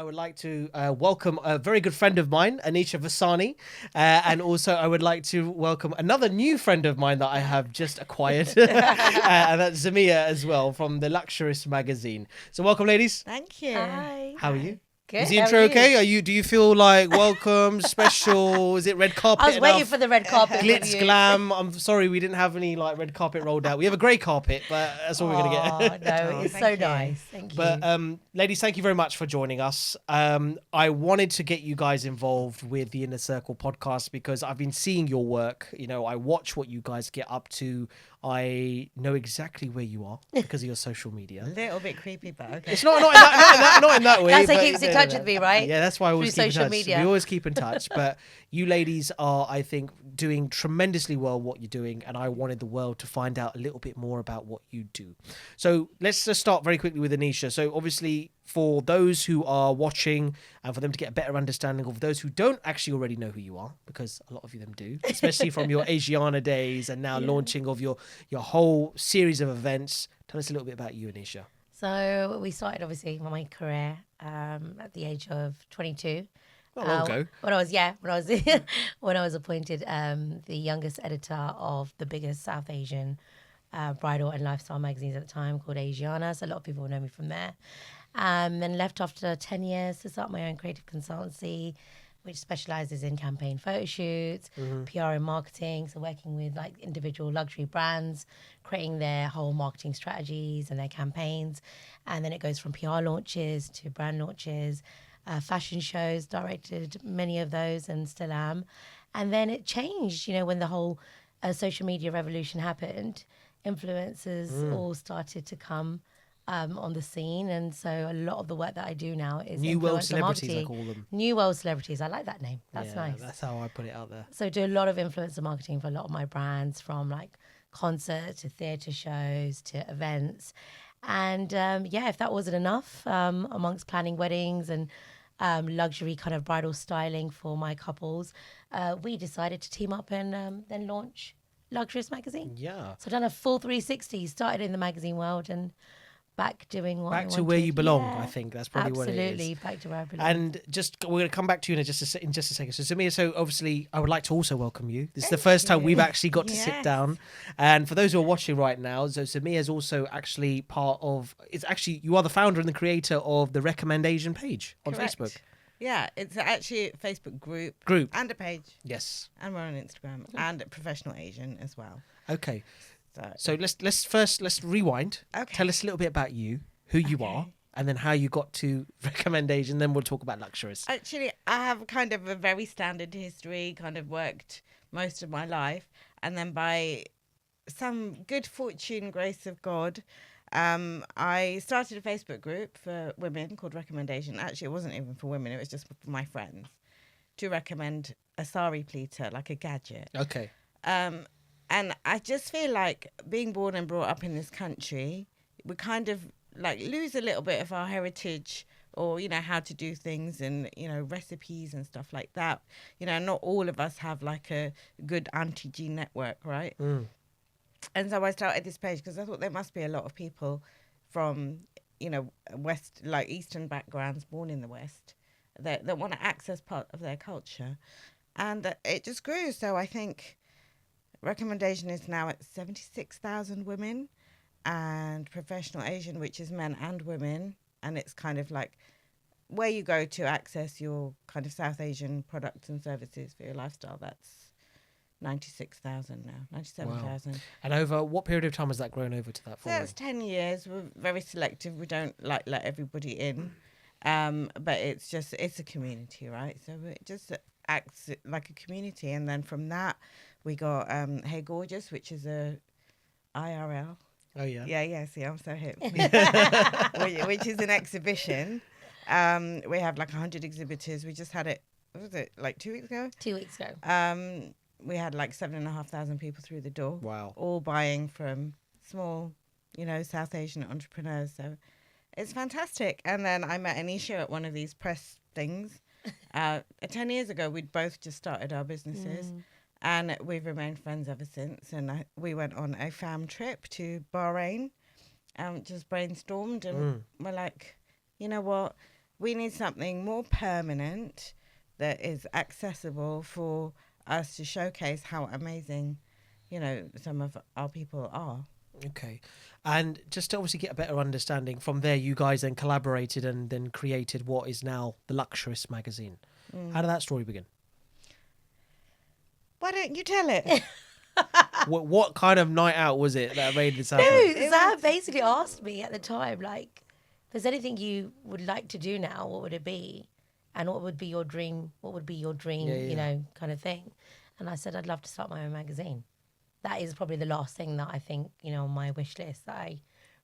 I would like to welcome a very good friend of mine, Anisha Vasani. And also I would like to welcome another new friend of mine that I have just acquired. And that's Zamiha as well from the Luxurist Magazine. So welcome, ladies. Thank you. Hi. How are you? Good. Is the intro okay? Do you feel like welcome, special? Is it red carpet I was waiting enough? for the red carpet. Glitz, glam. I'm sorry we didn't have any like red carpet rolled out. We have a grey carpet, but that's all we're going to get. No, it's so thank you. nice. Thank you. But ladies, thank you very much for joining us. I wanted to get you guys involved with the Inner Circle podcast because I've been seeing your work. You know, I watch what you guys get up to. I know exactly where you are because of your social media. A little bit creepy, but okay. It's not in that way. That's but- how he keeps in touch with me, right? Yeah, that's why I always Through keep in social touch. media. We always keep in touch. But you ladies are, I think, doing tremendously well what you're doing, and I wanted the world to find out a little bit more about what you do. So let's just start very quickly with Anisha. So obviously, for those who are watching and for them to get a better understanding of those who don't actually already know who you are, because a lot of them do, especially from your Asiana days and now launching of your whole series of events. Tell us a little bit about you, Anisha. So we started obviously my career at the age of 22. Not long ago. When I was appointed the youngest editor of the biggest South Asian bridal and lifestyle magazines at the time, called Asiana. So a lot of people know me from there. Then left after 10 years to start my own creative consultancy, which specializes in campaign photo shoots, PR and marketing. So working with like individual luxury brands, creating their whole marketing strategies and their campaigns. And then it goes from PR launches to brand launches, fashion shows, directed many of those and still am. And then it changed, you know, when the whole social media revolution happened, influencers all started to come on the scene, and so a lot of the work that I do now is New world influencer celebrities, I marketing. call them. New world celebrities, I like that name. That's Yeah, nice. That's how I put it out there. So I do a lot of influencer marketing for a lot of my brands, from like concerts to theatre shows to events. And if that wasn't enough, amongst planning weddings and luxury kind of bridal styling for my couples, we decided to team up and then launch Luxurist Magazine. Yeah. So I've done a full 360, started in the magazine world and back doing what I Back to where wanted. you belong, Yeah, I think. That's probably what it is. absolutely, back to where I belong. And we're going to come back to you in just a second. So Zamiha, so obviously I would like to also welcome you. This is the first time we've actually got to sit Yes. down. And for those who are watching right now, so Zamiha is also actually you are the founder and the creator of the recommendation page on Correct. Facebook. Yeah, it's actually a Facebook group and a page, Yes. and we're on Instagram and Professional Asian as well. Okay. So So let's rewind. Okay. Tell us a little bit about you, who you are, and then how you got to recommendation. Then we'll talk about Luxurist. actually, I have kind of a very standard history, kind of worked most of my life, and then by some good fortune, grace of God, I started a Facebook group for women called Recommendation. Actually, it wasn't even for women; it was just for my friends to recommend a sari pleater, like a gadget. Okay. And I just feel like being born and brought up in this country, we kind of like lose a little bit of our heritage, or, you know, how to do things and, you know, recipes and stuff like that. You know, not all of us have like a good Auntie network, right? And so I started this page because I thought there must be a lot of people from, you know, West, like Eastern backgrounds, born in the West, that want to access part of their culture. And it just grew. So I think Recommendation is now at 76,000 women, and Professional Asian, which is men and women. And it's kind of like where you go to access your kind of South Asian products and services for your lifestyle. That's 96,000 now, 97,000. Wow. And over what period of time has that grown over to that? So that's 10 years. We're very selective. We don't like let everybody in. But it's a community, right? So it just acts like a community. And then from that, we got Hey Gorgeous, which is a IRL. Oh, yeah. Yeah, see, I'm so hip. which is an exhibition. We have like 100 exhibitors. We just had it, what was it, like 2 weeks ago? 2 weeks ago. We had like 7,500 people through the door. Wow. All buying from small, you know, South Asian entrepreneurs. So it's fantastic. And then I met Anisha at one of these press things. 10 years ago, we'd both just started our businesses. And we've remained friends ever since. And we went on a fam trip to Bahrain, just brainstormed. And we're like, you know what? we need something more permanent that is accessible for us to showcase how amazing, some of our people are. Okay. And just to obviously get a better understanding, from there you guys then collaborated and then created what is now the Luxurist Magazine. How did that story begin? Why don't you tell it? What kind of night out was it that made this happen? No, Zab basically asked me at the time, like, if there's anything you would like to do now, what would it be? And what would be your dream? What would be your dream, kind of thing? And I said, I'd love to start my own magazine. That is probably the last thing that I think, on my wish list that I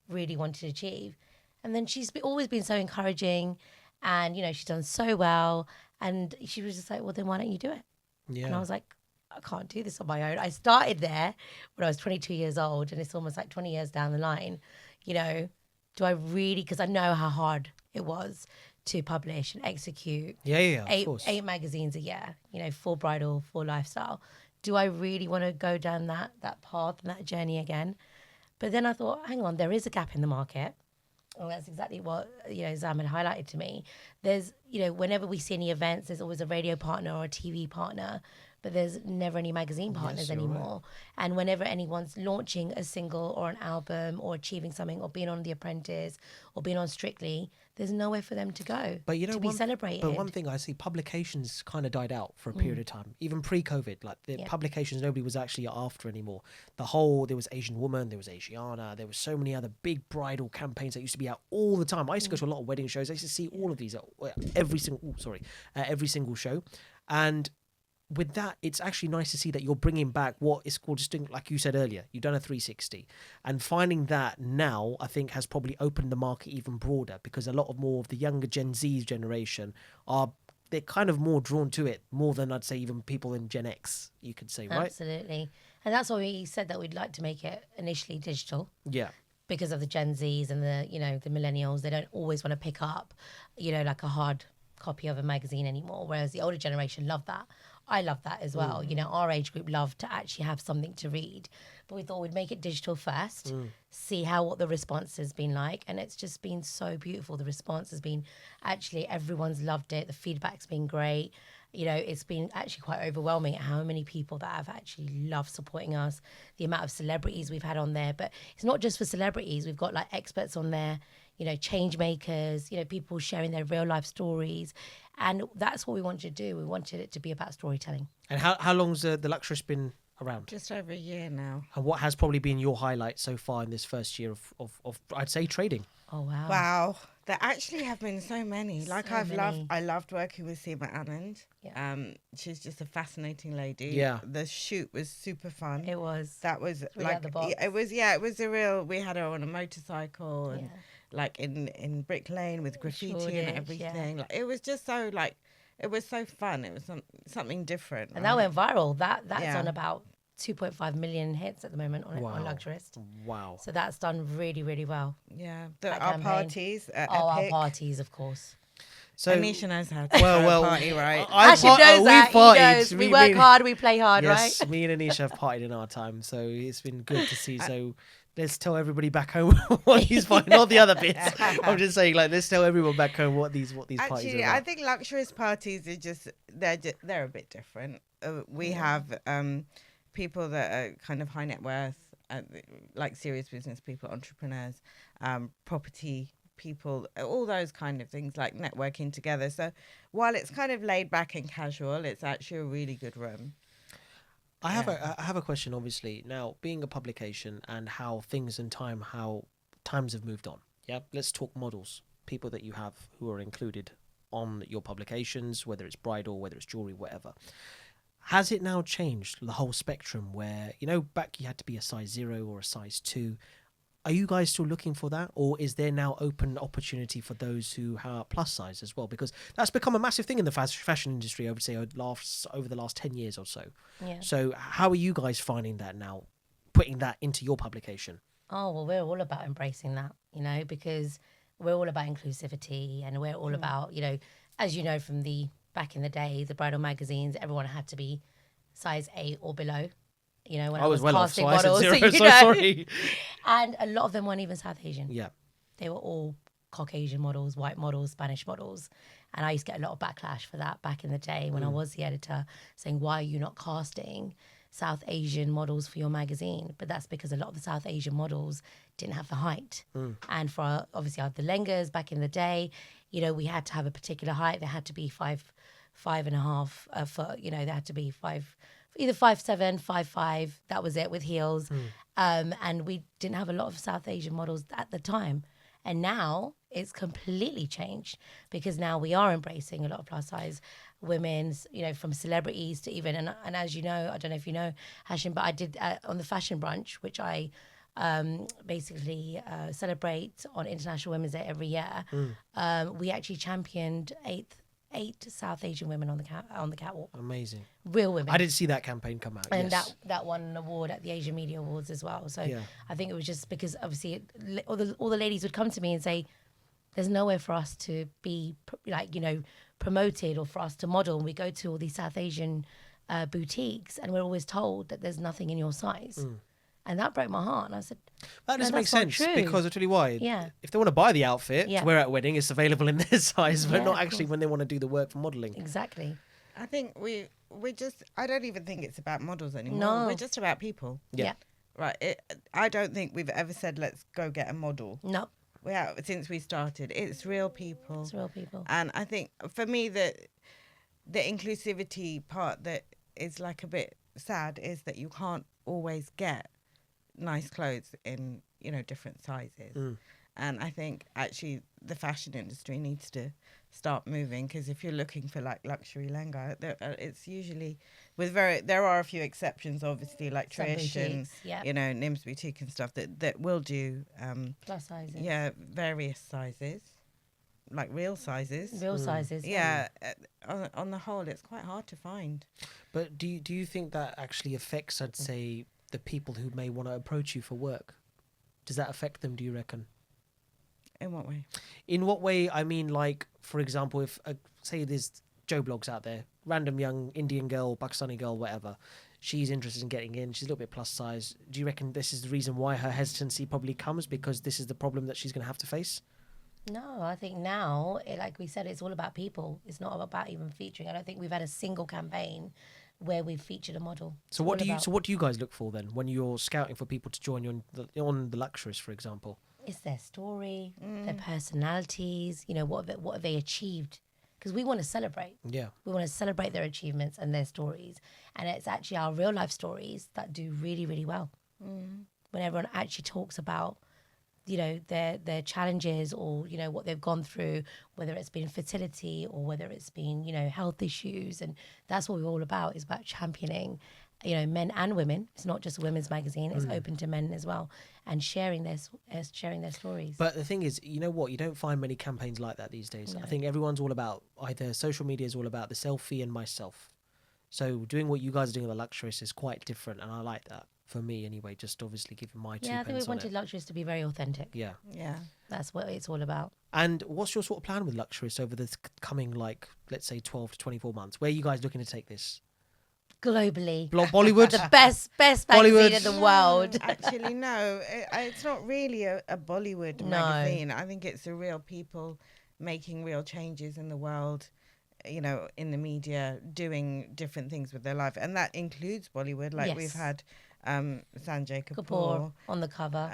really wanted to achieve. And then she's always been so encouraging, and, she's done so well. And she was just like, well, then why don't you do it? Yeah. And I was like, I can't do this on my own. I started there when I was 22 years old, and it's almost like 20 years down the line. Do I really, because I know how hard it was to publish and execute eight magazines a year, 4 bridal, 4 lifestyle. Do I really want to go down that path and that journey again? But then I thought, hang on, there is a gap in the market. And that's exactly what, Zam had highlighted to me. There's, whenever we see any events, there's always a radio partner or a TV partner, but there's never any magazine partners anymore. Right. And whenever anyone's launching a single or an album or achieving something or being on The Apprentice or being on Strictly, there's nowhere for them to go to be celebrated. But one thing I see, publications kind of died out for a period of time, even pre-COVID. Like the publications, nobody was actually after anymore. There was Asian Woman, there was Asiana, there was so many other big bridal campaigns that used to be out all the time. I used to go to a lot of wedding shows. I used to see all of these at every single show. And with that, it's actually nice to see that you're bringing back what is called, just doing, like you said earlier, you've done a 360, and finding that now, I think, has probably opened the market even broader, because a lot of more of the younger Gen Z generation they're kind of more drawn to it, more than I'd say even people in Gen X, you could say, right? Absolutely. And that's why we said that we'd like to make it initially digital. Yeah. Because of the Gen Zs and the millennials, they don't always want to pick up, like a hard copy of a magazine anymore, whereas the older generation love that. I love that as well. Our age group love to actually have something to read. But we thought we'd make it digital first, see what the response has been like. And it's just been so beautiful. The response has been, actually, everyone's loved it. The feedback's been great. It's been actually quite overwhelming at how many people that have actually loved supporting us, the amount of celebrities we've had on there. But it's not just for celebrities. We've got like experts on there, change makers, people sharing their real life stories. And that's what we wanted to do. We wanted it to be about storytelling. And how long's the Luxurist been around? Just over a year now. And what has probably been your highlight so far in this first year of I'd say, trading? Oh, wow. Wow. There actually have been so many. I loved working with Seema Anand. Yeah. She's just a fascinating lady. Yeah. The shoot was super fun. It was. That was Really out the box. it was a real, we had her on a motorcycle and like in Brick Lane with graffiti and everything. Like, it was just so it was so fun. It was something different. And that went viral. That's on about 2.5 million hits at the moment on Luxurist. Wow. So that's done really, really well. Yeah. Our parties are epic. Our parties, of course. So Anisha knows how to throw a party, right? She knows that. We partied. Knows. We work hard, we play hard, yes, right? Me and Anisha have partied in our time, so it's been good to see. So let's tell everybody back home what these parties, not the other bits. I'm just saying, let's tell everyone back home what these parties are Actually, about. I think Luxurist parties are they're a bit different. We have people that are kind of high net worth, like serious business people, entrepreneurs, property people, all those kind of things, like networking together. So while it's kind of laid back and casual, it's actually a really good room. I have a question, obviously. Now, being a publication and how things and how times have moved on. Yeah, let's talk models, people that you have who are included on your publications, whether it's bridal, whether it's jewelry, whatever. Has it now changed the whole spectrum where, back you had to be a size 0 or a size 2? Are you guys still looking for that? Or is there now open opportunity for those who are plus size as well? Because that's become a massive thing in the fashion industry, I would say, over the last 10 years or so. Yeah. So how are you guys finding that now, putting that into your publication? Oh, well, we're all about embracing that, because we're all about inclusivity, and we're all about, as you know, from the back in the day, the bridal magazines, everyone had to be size 8 or below. When I was well casting off, so models, I said 0, so sorry. And a lot of them weren't even South Asian. Yeah. They were all Caucasian models, white models, Spanish models. And I used to get a lot of backlash for that back in the day when I was the editor, saying, why are you not casting South Asian models for your magazine? But that's because a lot of the South Asian models didn't have the height. And for obviously the Lengas back in the day, you know, we had to have a particular height. They had to be 5.5 foot, you know, they had to be either 5'7", 5'5", that was it, with heels. And we didn't have a lot of South Asian models at the time. And now it's completely changed, because now we are embracing a lot of plus size women's, you know, from celebrities to even, and as you know, I don't know if you know, Hashim, but I did on the fashion brunch, which I basically celebrate on International Women's Day every year. We actually championed eight South Asian women on the catwalk. Amazing. Real women. I didn't see that campaign come out. And yes. that won an award at the Asian Media Awards as well. So Yeah. I think it was just because obviously all the ladies would come to me and say, there's nowhere for us to be like, you know, promoted or for us to model. And we go to all these South Asian boutiques and we're always told that there's nothing in your size. And that broke my heart. And I said, that doesn't no, make that's not sense, true. because I'll tell you why. Yeah. If they want to buy the outfit Yeah. to wear at a wedding, it's available in their size, but Yeah, not of actually course. when they want to do the work for modelling. Exactly. I think we just, I don't even think it's about models anymore. No. We're just about people. Yeah. Right. I don't think we've ever said, let's go get a model. No, We have, since we started. It's real people. it's real people. And I think for me, the inclusivity part that is like a bit sad is that you can't always get nice clothes in, you know, different sizes. And I think actually the fashion industry needs to start moving, because if you're looking for like luxury lehenga, it's usually there are a few exceptions, obviously, like Some Trish and boutiques, yeah. you know, Nim's Boutique and stuff that will do Plus sizes. yeah, various sizes, like real sizes. Real sizes. Yeah, on the whole, it's quite hard to find. But do you think that actually affects, I'd say, the people who may want to approach you for work? Does that affect them, do you reckon? In what way? In what way? I mean, like, for example, if, say there's Joe Blogs out there, random young Indian girl, Pakistani girl, whatever, she's interested in getting in, she's a little bit plus size. Do you reckon this is the reason why her hesitancy probably comes, because this is the problem that she's going to have to face? No, I think now, like we said, it's all about people. It's not about even featuring. I don't think we've had a single campaign where we've featured a model. So what do you guys look for then when you're scouting for people to join you on the Luxurist, for example? It's their story, their personalities. You know, what have they achieved? Because we want to celebrate. Yeah. We want to celebrate their achievements and their stories. And it's actually our real life stories that do really, really well. When everyone actually talks about, you know, their challenges, or, you know, what they've gone through, whether it's been fertility or whether it's been, you know, health issues. And that's what we're all about, is about championing, you know, men and women. It's not just a women's magazine, it's open to men as well, and sharing their stories. But the thing is, you know what? You don't find many campaigns like that these days. I think everyone's all about, either social media is all about the selfie and myself. So doing what you guys are doing at the Luxurist is quite different, and I like that. For me, anyway, just obviously giving my 2 yeah, I think we pence on wanted it. Luxurist to be very authentic. Yeah. Yeah. That's what it's all about. And what's your sort of plan with Luxurist over the coming, like, let's say 12 to 24 months? Where are you guys looking to take this? Globally. Bollywood? The best magazine Bollywood. in the world. Actually, no. It's not really a Bollywood No. magazine. I think it's the real people making real changes in the world, you know, in the media, doing different things with their life. And that includes Bollywood. Like Yes. we've had Sanjay Kapoor Kapoor on the cover.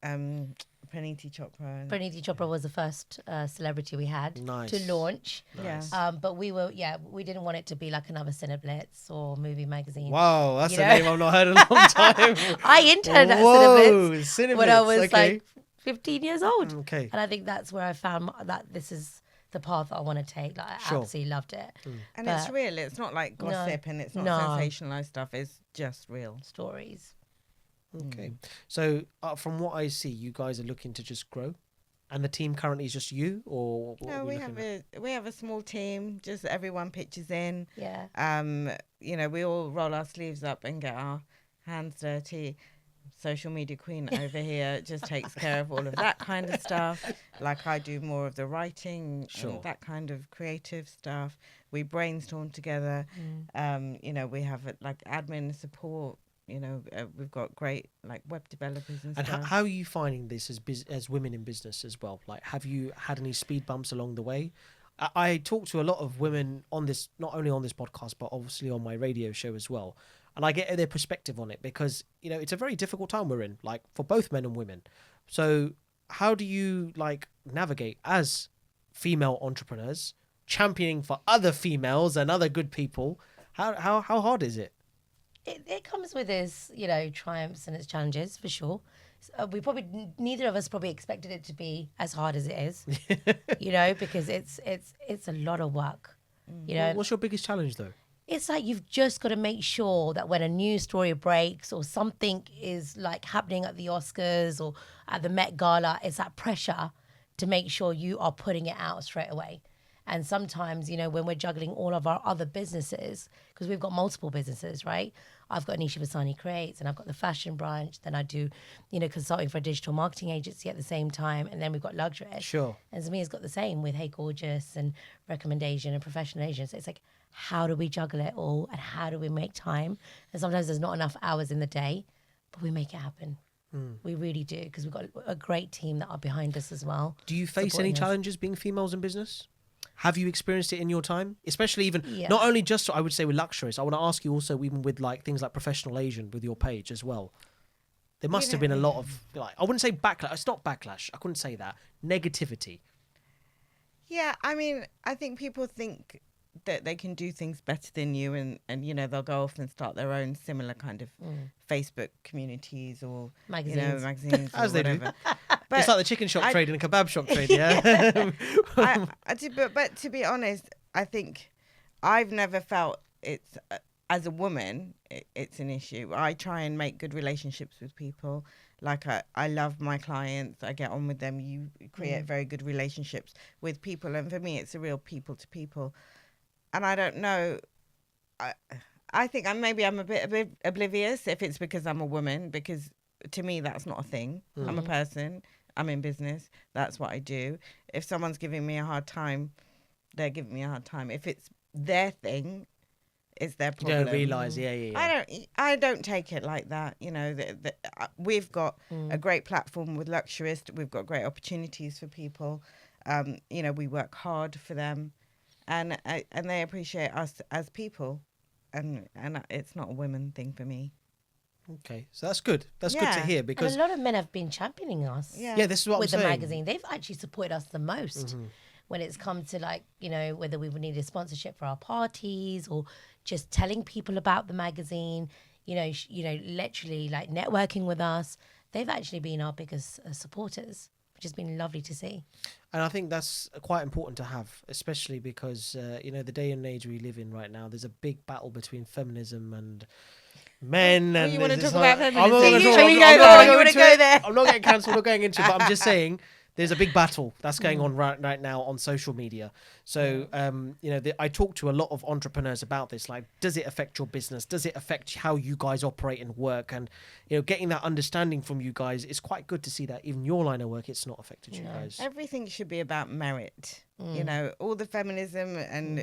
and Praniti Chopra. And, Praniti Chopra was the first celebrity we had Nice. to launch. Nice. But we didn't want it to be like another Cineblitz or movie magazine. Wow, that's You a know? name I've not heard in a long time. I interned at Whoa, Cineblitz when I Cineblitz, was okay. like 15 years old. Okay. And I think that's where I found that this is the path that I want to take. Like, I Sure. absolutely loved it. and But it's real. It's not like No. gossip and it's not No. sensationalized stuff. It's just real. Stories. Okay. So from what I see, you guys are looking to just grow, and the team currently is just you, or what No, are we looking at? have a small team. Just everyone pitches in. Yeah. You know, we all roll our sleeves up and get our hands dirty. Social media queen over here just takes care of all of that kind of stuff. Like I do more of the writing, Sure. and that kind of creative stuff. We brainstorm together. You know, we have like admin support. we've got great like web developers and And stuff. how are you finding this as women in business as well? Like, have you had any speed bumps along the way? I talk to a lot of women on this, not only on this podcast, but obviously on my radio show as well. And I get their perspective on it because, it's a very difficult time we're in, like for both men and women. So how do you like navigate as female entrepreneurs, championing for other females and other good people? How hard is it? It comes with its, triumphs and its challenges for sure. We probably neither of us probably expected it to be as hard as it is, because it's a lot of work. What's your biggest challenge though? It's like you've just got to make sure that when a news story breaks or something is like happening at the Oscars or at the Met Gala, it's that pressure to make sure you are putting it out straight away. And sometimes, when we're juggling all of our other businesses, because we've got multiple businesses, right? I've got Anisha Vasani Creates and I've got the fashion branch. Then I do, consulting for a digital marketing agency at the same time. And then we've got Luxurist. Sure. And Zamiha's got the same with Hey Gorgeous and Recommendation and Professional Agents. So it's like, how do we juggle it all and how do we make time? And sometimes there's not enough hours in the day, but we make it happen. We really do, because we've got a great team that are behind us as well. Do you face any challenges being females in business? Have you experienced it in your time? Especially even, not only just, I would say, with Luxurious. I want to ask you also, even with like things like Professional Asian with your page as well. There must have been a lot of, like, I wouldn't say backlash. It's not backlash. I couldn't say that. Negativity. Yeah, I mean, I think people think that they can do things better than you and they'll go off and start their own similar kind of Facebook communities or magazines As or they do. whatever. But It's like the chicken shop trade and the kebab shop trade, yeah? but to be honest, I think I've never felt it's as a woman it's an issue. I try and make good relationships with people. Like I love my clients. I get on with them. You create very good relationships with people, and for me, it's a real people to people. And I don't know. I think I'm a bit oblivious if it's because I'm a woman, because to me that's not a thing. I'm a person. I'm in business. That's what I do. If someone's giving me a hard time, they're giving me a hard time. If it's their thing, it's their problem. You don't realise, yeah. I don't take it like that. We've got a great platform with Luxurist. We've got great opportunities for people. We work hard for them, and they appreciate us as people, and it's not a women thing for me. Okay, so that's good. That's good to hear, because and a lot of men have been championing us. Yeah, this is what with I'm the saying. magazine. They've actually supported us the most when it's come to whether we would need a sponsorship for our parties or just telling people about the magazine. Literally like networking with us. They've actually been our biggest supporters, which has been lovely to see. And I think that's quite important to have, especially because the day and age we live in right now, there's a big battle between feminism and men. And you want to talk like, about I'm not feminism? gonna You talk- wanna I'm not go gonna there. I'm not getting cancelled or going into it, but I'm just saying there's a big battle that's going on right now on social media. So, I talk to a lot of entrepreneurs about this. Like, does it affect your business? Does it affect how you guys operate and work? And, getting that understanding from you guys, it's quite good to see that even your line of work, it's not affected you guys. Everything should be about merit. All the feminism and,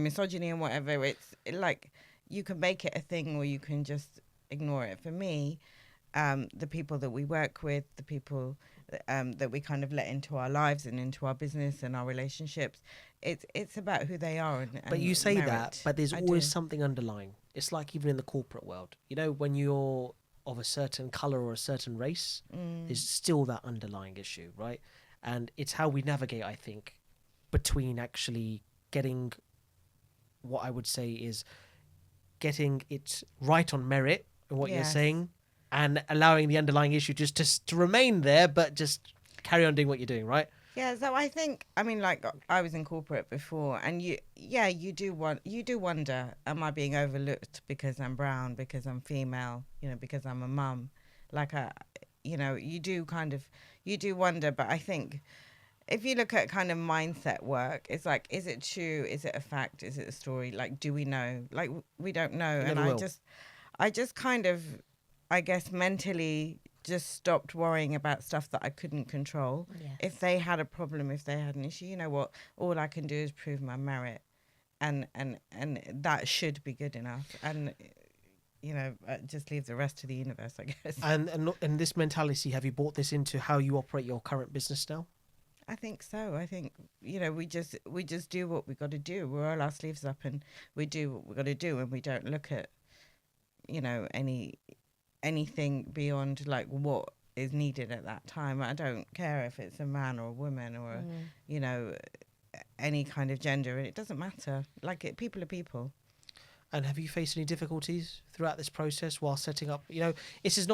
misogyny and whatever, it's like you can make it a thing or you can just ignore it. For me, the people that we work with, the people that we kind of let into our lives and into our business and our relationships, it's about who they are. But you say merit. that, but there's always something underlying. It's like even in the corporate world, when you're of a certain color or a certain race, there's still that underlying issue, right? And it's how we navigate, I think, between actually getting what I would say is getting it right on merit and what you're saying, and allowing the underlying issue just to remain there, but just carry on doing what you're doing, right? Yeah, so I think, like I was in corporate before, and you do wonder, am I being overlooked because I'm brown, because I'm female, because I'm a mum? Like, you do wonder, but I think if you look at kind of mindset work, it's like, is it true? Is it a fact? Is it a story? Like, do we know? Like, we don't know. And I just kind of, I guess, mentally just stopped worrying about stuff that I couldn't control. Yes. If they had a problem, if they had an issue, you know what? All I can do is prove my merit, and that should be good enough. And just leave the rest to the universe, I guess. And this mentality, have you brought this into how you operate your current business now? I think so. I think, we just do what we got to do. We roll our sleeves up and we do what we got to do, and we don't look at, anything beyond like what is needed at that time. I don't care if it's a man or a woman or, any kind of gender. It doesn't matter. People are people. And have you faced any difficulties throughout this process while setting up? This is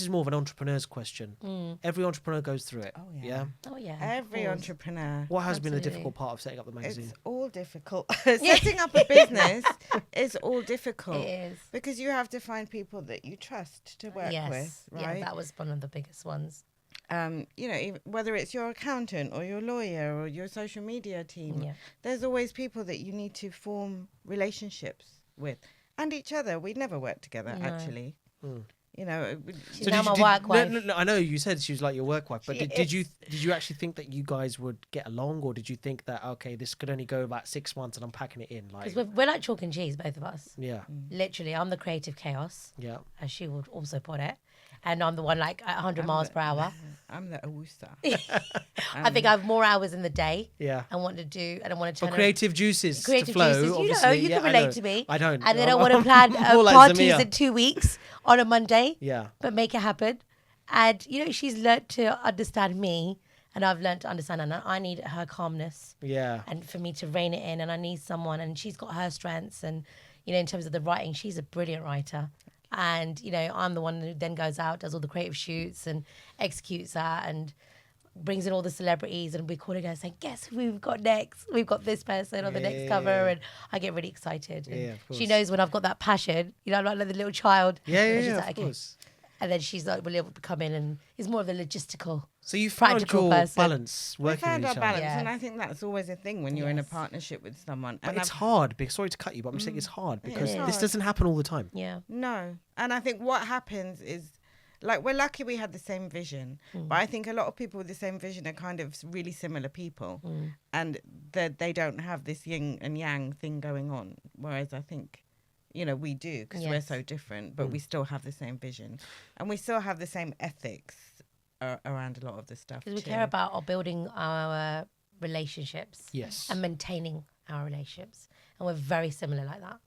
more of an entrepreneur's question. Every entrepreneur goes through it. Oh, yeah. Oh, yeah. Every entrepreneur. What has been the Absolutely. difficult part of setting up the magazine? It's all difficult. Setting up a business is all difficult. It is. Because you have to find people that you trust to work with, right? Yeah, that was one of the biggest ones. Whether it's your accountant or your lawyer or your social media team, there's always people that you need to form relationships with, and each other. We'd never worked together, actually. She's now my work wife. No, I know you said she was like your work wife, but She did you actually think that you guys would get along, or did you think that this could only go about 6 months and I'm packing it in? Because we're like chalk and cheese, both of us. Yeah. Literally, I'm the creative chaos, Yeah. as she would also put it. And I'm the one like at 100 miles per hour. I'm the awusa. I think I have more hours in the day. Yeah. I want to do, and I want to For turn creative juices creative to flow, juices. obviously. You Yeah, can I relate know. to me. I don't. And then I I'm- want to plan I'm more like parties Zamiha. in 2 weeks on a Monday. Yeah. But make it happen. And, she's learnt to understand me, and I've learnt to understand her. And I need her calmness. Yeah. And for me to rein it in, and I need someone, and she's got her strengths, and in terms of the writing, she's a brilliant writer, and I'm the one who then goes out, does all the creative shoots and executes that, and brings in all the celebrities, and we call it and saying, guess who we've got next? We've got this person on the next cover, and I get really excited. And of course. she knows when I've got that passion, I'm like the little child. Yeah, and she's yeah, like, of okay. course. And then she's like, will able to come in, and is more of the logistical. So you found practical your person. balance We working found with our each other. balance, Yeah. and I think that's always a thing when you're in a Yes. partnership with someone. But And it's hard, because sorry to cut you, but I'm saying it's hard because is this hard. doesn't happen all the time. Yeah. No. And I think what happens is, we're lucky we had the same vision. But I think a lot of people with the same vision are kind of really similar people. And they don't have this yin and yang thing going on. Whereas I think, we do, because we're Yes. so different, but we still have the same vision. And we still have the same ethics around a lot of the stuff. Because we too. care about building our relationships. Yes. And maintaining our relationships. And we're very similar like that.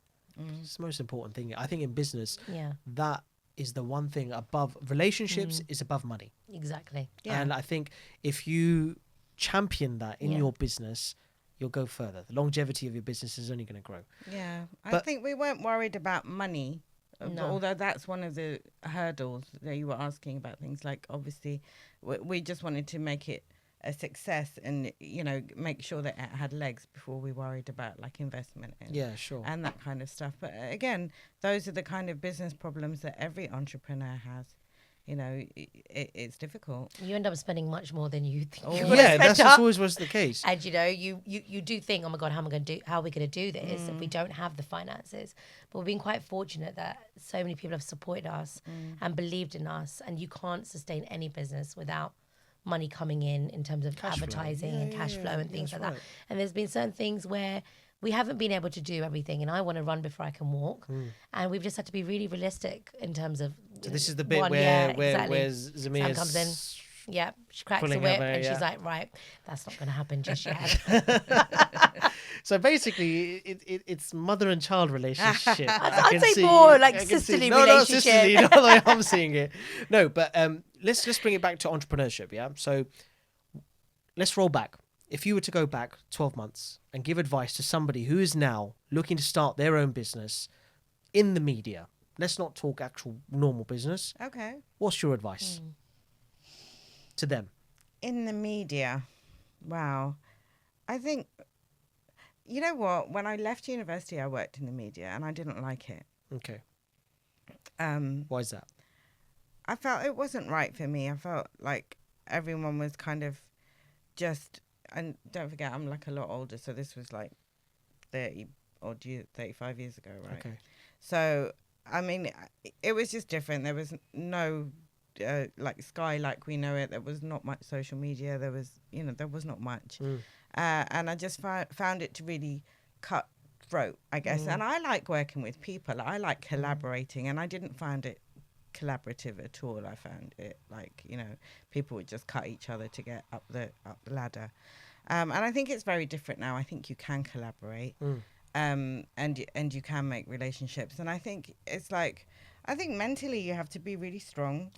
It's the most important thing. I think in business, Yeah, that is the one thing above relationships is above money. exactly. Yeah. And I think if you champion that in Yeah. your business, you'll go further. The longevity of your business is only going to grow. Yeah, I But- think we weren't worried about money, No. although that's one of the hurdles that you were asking about. Things like, obviously, we just wanted to make it a success and, make sure that it had legs before we worried about investment and, Yeah, sure. and that kind of stuff. But again, those are the kind of business problems that every entrepreneur has. It's difficult. You end up spending much more than you think. Oh, you're yeah, gonna Yeah, spend that's up. just always was the case. And you do think, oh my God, how are we going to do this if we don't have the finances? But we've been quite fortunate that so many people have supported us and believed in us. And you can't sustain any business without money coming in terms of Cash flow. advertising Yeah, and yeah, cash yeah. flow and Yeah, things that's like right. that. And there's been certain things where we haven't been able to do everything, and I want to run before I can walk. And we've just had to be really realistic in terms of. So this is the bit one, where yeah, where exactly. where Sam Zamiha comes in. Yeah, she cracks the pulling whip her, and yeah. she's like, right, that's not going to happen just yet. So basically, it's mother and child relationship. I'd can say see- more like I can sisterly see. No, relationship. sisterly. Not like I'm seeing it. No, but let's just bring it back to entrepreneurship. Yeah. So let's roll back. If you were to go back 12 months and give advice to somebody who is now looking to start their own business in the media, let's not talk actual normal business. Okay. What's your advice to them? In the media, wow. I think, you know what? When I left university, I worked in the media and I didn't like it. Okay. Um, Why is that? I felt it wasn't right for me. I felt like everyone was kind of just, and don't forget, I'm like a lot older, so this was like 35 years ago, right? Okay. So, I mean, it was just different. There was no, Sky like we know it. There was not much social media. There was not much. And I just found it to really cut cutthroat, I guess. And I like working with people. I like collaborating, and I didn't find it collaborative at all. I found it like, you know, people would just cut each other to get up the ladder. And I think it's very different now. I think you can collaborate, and you can make relationships. And I think it's like, I think mentally you have to be really strong.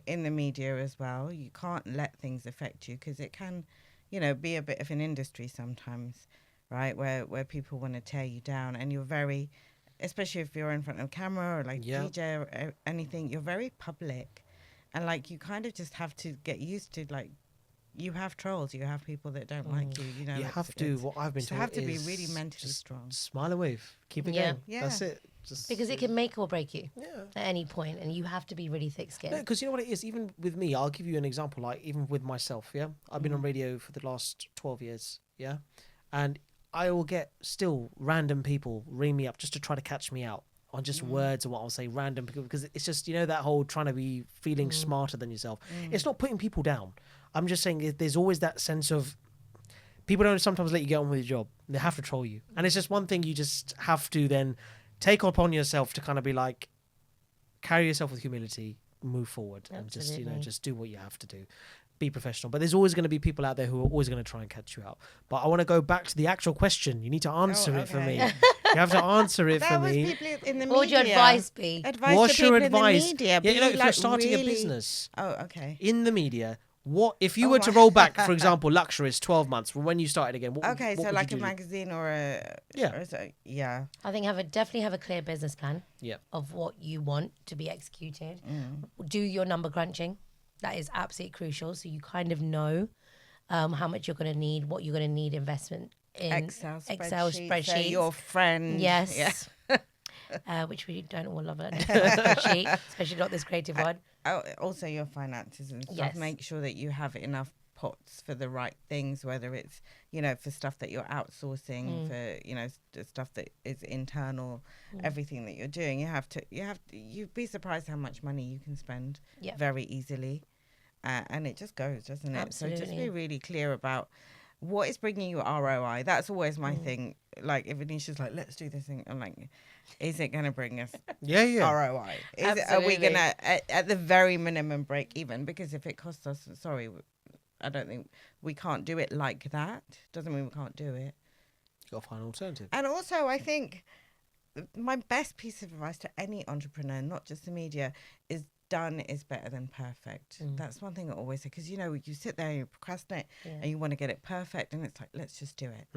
In the media as well. You can't let things affect you, because it can, you know, be a bit of an industry sometimes, right? Where people want to tear you down, and you're very, especially if you're in front of a camera or like DJ or anything, you're very public, and like you kind of just have to get used to, like, you have trolls, you have people that don't like you, you know. You have to, what I've been told, have to be is really mentally just strong. Smile and wave, keep it going. That's it. Just because it can make or break you at any point, and you have to be really thick-skinned. No, because you know what it is. Even with me, I'll give you an example. Like even with myself, I've been on radio for the last 12 years, and I will get still random people ring me up just to try to catch me out on just words or what I'll say, random people, because it's just, you know, that whole trying to be feeling smarter than yourself. It's not putting people down. I'm just saying there's always that sense of people don't sometimes let you get on with your job. They have to troll you, and it's just one thing you just have to then take upon yourself to kind of be like, carry yourself with humility, move forward, and just, you know, just do what you have to do. Be professional. But there's always going to be people out there who are always going to try and catch you out. But I want to go back to the actual question. You need to answer it for me. You have to answer it for me. People in the media. What would your advice be? What's your advice? In the media, yeah, you know, if like you're starting really... a business in the media, what if you were to roll back, for example, Luxurist 12 months from when you started again? What so would like you a do? magazine or a I think definitely have a clear business plan of what you want to be executed. Do your number crunching. That is absolutely crucial. So you kind of know how much you're going to need, what you're going to need investment in. Excel spreadsheets. So your friend. Yes. Which we don't all love an spreadsheet, especially not this creative one. Also your finances and stuff. Yes. Make sure that you have enough pots for the right things, whether it's, you know, for stuff that you're outsourcing, for, you know, the stuff that is internal, everything that you're doing. You'd be surprised how much money you can spend very easily. And it just goes, doesn't it? Absolutely. So just be really clear about what is bringing you ROI. That's always my thing. Like if Anisha's like, let's do this thing, I'm like, is it going to bring us ROI? Are we going to, at the very minimum, break even? Because if it costs us, I don't think we can't do it like that. Doesn't mean we can't do it. You've got to find an alternative. And also, I think my best piece of advice to any entrepreneur, not just the media, is done is better than perfect. That's one thing I always say, because, you know, you sit there and you procrastinate and you want to get it perfect, and it's like, let's just do it.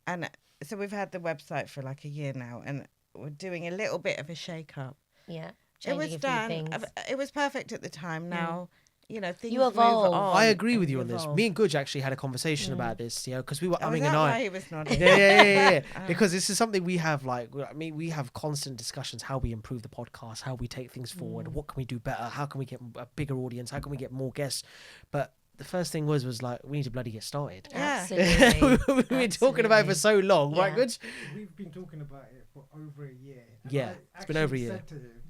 And so we've had the website for like a year now, and we're doing a little bit of a shake-up. Yeah. It was done. It was perfect at the time. Now, you know, things you evolve. move on. I agree with you on this. Me and Guj actually had a conversation about this, you know, because we were umming and why ahhing. he was nodding? Yeah. Because this is something we have, like, I mean, we have constant discussions, how we improve the podcast, how we take things forward, what can we do better, how can we get a bigger audience, how can we get more guests. But the first thing was like, we need to bloody get started. Absolutely. We've been talking about it for so long, right, Guj? We've been talking about it for over a year. Yeah, it's been over a year. Said to him,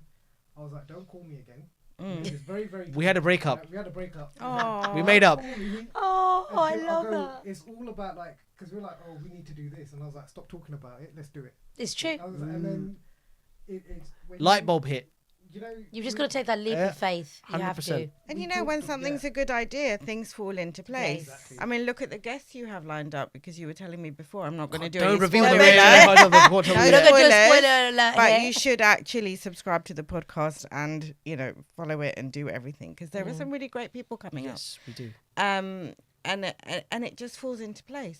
I was like, don't call me again. It's very, very. We had a breakup. We had a breakup. Oh. We made up. I love that. It's all about like, because we're like, oh, we need to do this, and I was like, stop talking about it. Let's do it. It's true. I was like, and then it's Light bulb hit. You know, You've just got to take that leap of faith. You have 100%. to. And you know, when something's a good idea, things fall into place. Exactly. I mean, look at the guests you have lined up, because you were telling me before, I'm not going to do Don't any reveal the spoilers. name. We're not going to do a Spoilers. spoiler alert But here. you should actually subscribe to the podcast and, you know, follow it and do everything, because there are some really great people coming Yes, we do. up. And it just falls into place.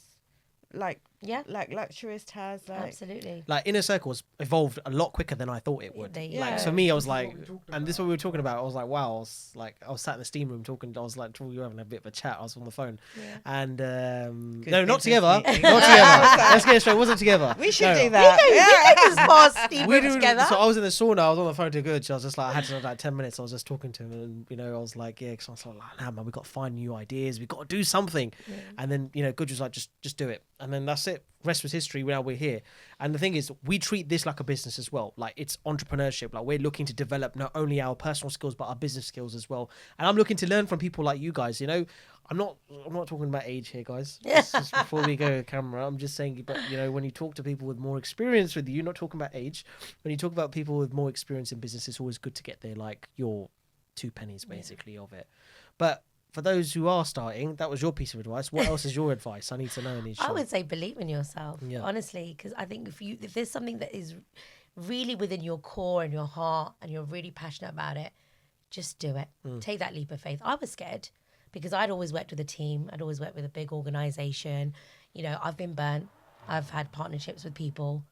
Like Luxurist has, like, Absolutely. Like Inner Circles evolved a lot quicker than I thought it would. Like for me, I was like, and this is what we were talking about. I was like, wow. I was sat in the steam room talking. I was like, we were having a bit of a chat. I was on the phone, and no, not together. Not together. Let's get it straight. It wasn't together. we should No. do that. We do, so I was in the sauna. I was on the phone to Good. I was just like, I had like 10 minutes. I was just talking to him, and you know, I was like, because I was like, nah, man, we got to find new ideas. We got to do something. And then you know, Good was like, just do it. And then that's it. Rest was history. Now we're here. And the thing is, we treat this like a business as well. Like it's entrepreneurship. Like we're looking to develop not only our personal skills but our business skills as well. And I'm looking to learn from people like you guys. You know, I'm not talking about age here, guys. Just before we go camera, I'm just saying, but when you talk to people with more experience with you, you're not talking about age. When you talk about people with more experience in business, it's always good to get your 2 pennies basically of it. But for those who are starting, that was your piece of advice. What else is your advice? I need to know, Anisha. I would say believe in yourself, Yeah. honestly, because I think if there's something that is really within your core and your heart and you're really passionate about it, just do it. Take that leap of faith. I was scared because I'd always worked with a team. I'd always worked with a big organization. I've been burnt. I've had partnerships with people